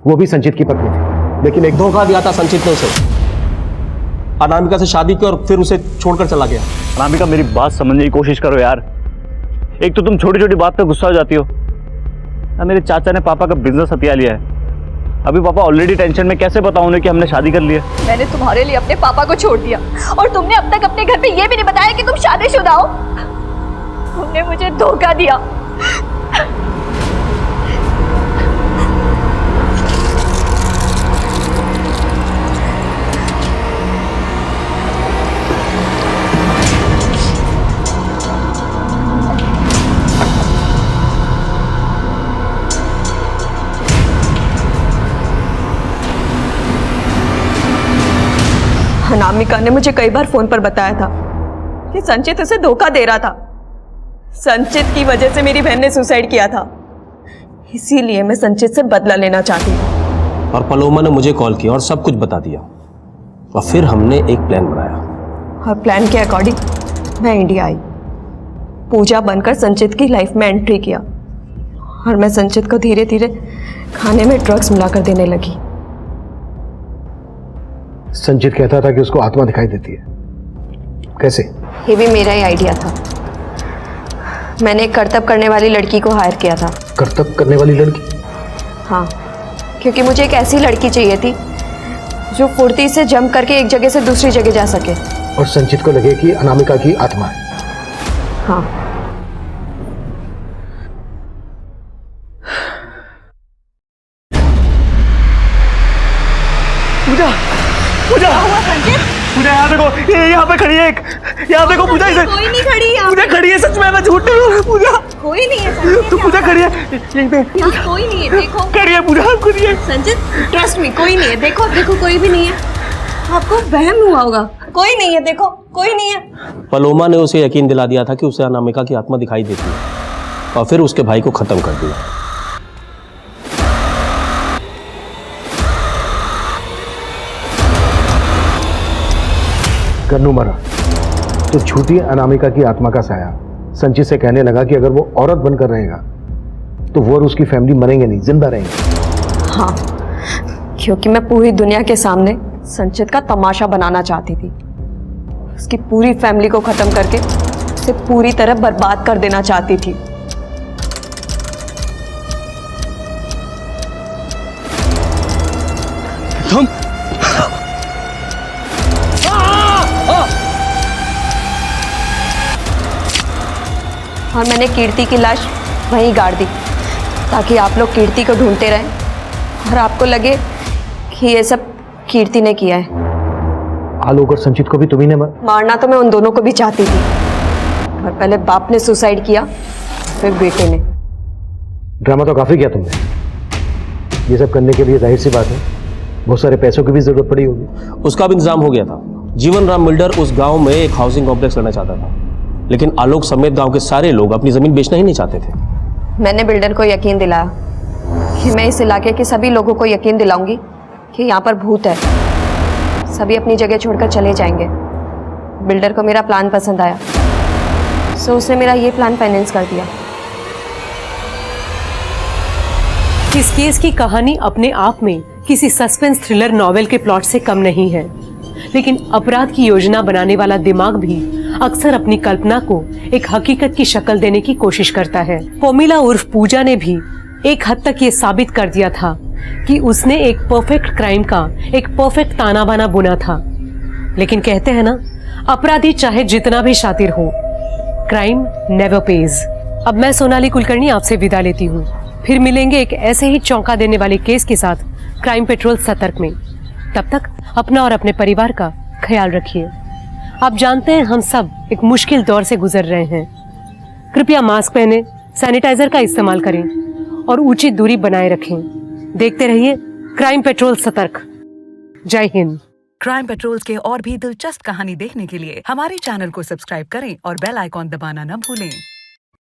Speaker 13: वो भी संचित की पत्नी थी, लेकिन एक
Speaker 7: धोखा दिया था संचित ने उसे। अनामिका से शादी की और फिर उसे छोड़कर चला गया।
Speaker 21: अनामिका मेरी बात समझने की कोशिश करो यार। एक तो तुम छोटी छोटी बात पे गुस्सा हो जाती हो। मेरे चाचा ने पापा का बिजनेस हथिया लिया है। अभी पापा ऑलरेडी टेंशन में, कैसे बताऊं उन्हें कि हमने शादी कर ली है।
Speaker 10: मैंने तुम्हारे लिए अपने पापा को छोड़ दिया और तुमने अब तक अपने घर पे ये भी नहीं बताया कि तुम शादीशुदा हो। तुमने मुझे धोखा दिया। अनामिका ने मुझे कई बार फोन पर बताया था कि संचित उसे धोखा दे रहा था। संचित की वजह से मेरी बहन ने सुसाइड किया था, इसीलिए मैं संचित से बदला लेना चाहती हूँ।
Speaker 7: और पलोमा ने मुझे कॉल किया और सब कुछ बता दिया और फिर हमने एक प्लान बनाया।
Speaker 10: और प्लान के अकॉर्डिंग मैं इंडिया आई, पूजा बनकर संचित की लाइफ में एंट्री किया और मैं संचित को धीरे धीरे खाने में ड्रग्स मिलाकर देने लगी।
Speaker 13: संचित कहता था कि उसको आत्मा दिखाई देती है। कैसे?
Speaker 10: ये भी मेरा ही आइडिया था। मैंने एक करतब करने वाली लड़की को हायर किया था।
Speaker 13: करतब करने वाली लड़की?
Speaker 10: हाँ, क्योंकि मुझे एक ऐसी लड़की चाहिए थी जो फुर्ती से जंप करके एक जगह से दूसरी जगह जा सके।
Speaker 13: और संचित को लगे कि अनामिका की आत्मा है।
Speaker 10: हाँ।
Speaker 21: पूजा, पूजा, पूजा यहाँ देखो, ये यहाँ पे खड़ी है एक। यहाँ देखो पूजा, इधर
Speaker 10: कोई नहीं खड़ी है।
Speaker 21: पूजा खड़ी है, सच में मैं झूठ नहीं बोल रहा। पूजा
Speaker 10: कोई नहीं है।
Speaker 21: तू पूजा खड़ी है यहीं पे।
Speaker 10: यहाँ कोई नहीं है, देखो।
Speaker 21: खड़ी है पूजा, खड़ी है।
Speaker 10: संचित, ट्रस्ट मी, कोई नहीं है। देखो देखो, कोई भी नहीं है। आपको वहम हुआ होगा। कोई नहीं है, देखो, कोई नहीं है।
Speaker 7: पलोमा ने उसे यकीन दिला दिया था कि उसे अनामिका की आत्मा दिखाई देती है और फिर उसके भाई को खत्म कर दिया।
Speaker 13: कन्नू मरा तो झूठी अनामिका की आत्मा का साया संचित से कहने लगा कि अगर वो औरत बनकर रहेगा तो वो और उसकी फैमिली मरेंगे नहीं, जिंदा रहेंगे।
Speaker 10: हाँ, क्योंकि मैं पूरी दुनिया के सामने संचित का तमाशा बनाना चाहती थी। उसकी पूरी फैमिली को खत्म करके उसे पूरी तरह बर्बाद कर देना चाहती थी।
Speaker 20: तुम
Speaker 10: और मैंने कीर्ति की लाश वहीं गाड़ दी ताकि आप लोग कीर्ति को ढूंढते रहें और आपको लगे कि ये सब कीर्ति ने किया है।
Speaker 13: आलोक और संचित को भी तुम्ही ने
Speaker 10: मारना तो मैं उन दोनों को भी चाहती थी, और पहले बाप ने सुसाइड किया, फिर बेटे ने।
Speaker 13: ड्रामा तो काफी किया तुमने। ये सब करने के लिए जाहिर सी बात है बहुत सारे पैसों की भी जरूरत पड़ी होगी।
Speaker 7: उसका भी इंतजाम हो गया था। जीवन राम बिल्डर उस गांव में एक हाउसिंग कॉम्प्लेक्स करना चाहता था, लेकिन आलोक समेत गांव के सारे लोग अपनी जमीन बेचना ही नहीं चाहते थे।
Speaker 10: मैंने बिल्डर को यकीन दिलाया कि मैं इस इलाके के सभी लोगों को यकीन दिलाऊंगी कि यहाँ पर भूत है। सभी अपनी जगह छोड़कर चले जाएंगे। बिल्डर को मेरा प्लान पसंद आया, सो उसने मेरा ये प्लान फाइनेंस कर दिया।
Speaker 4: इस केस की कहानी अपने आप में किसी सस्पेंस थ्रिलर नॉवेल के प्लॉट से कम नहीं है, लेकिन अपराध की योजना बनाने वाला दिमाग भी अक्सर अपनी कल्पना को एक हकीकत की शक्ल देने की कोशिश करता है। पोमिला उर्फ पूजा ने भी एक हद तक ये साबित कर दिया था कि उसने एक परफेक्ट क्राइम का एक परफेक्ट ताना बाना बुना था। लेकिन कहते हैं ना, अपराधी चाहे जितना भी शातिर हो, क्राइम नेवर पेज। अब मैं सोनाली कुलकर्णी आपसे विदा लेती हूँ। फिर मिलेंगे एक ऐसे ही चौंका देने वाले केस के साथ क्राइम पेट्रोल सतर्क में। तब तक अपना और अपने परिवार का ख्याल रखिए। आप जानते हैं हम सब एक मुश्किल दौर से गुजर रहे हैं। कृपया मास्क पहने, सैनिटाइजर का इस्तेमाल करें और उचित दूरी बनाए रखें। देखते रहिए क्राइम पेट्रोल सतर्क। जय हिंद।
Speaker 1: क्राइम पेट्रोल के और भी दिलचस्प कहानी देखने के लिए हमारे चैनल को सब्सक्राइब करें और बेल आइकॉन दबाना न भूलें।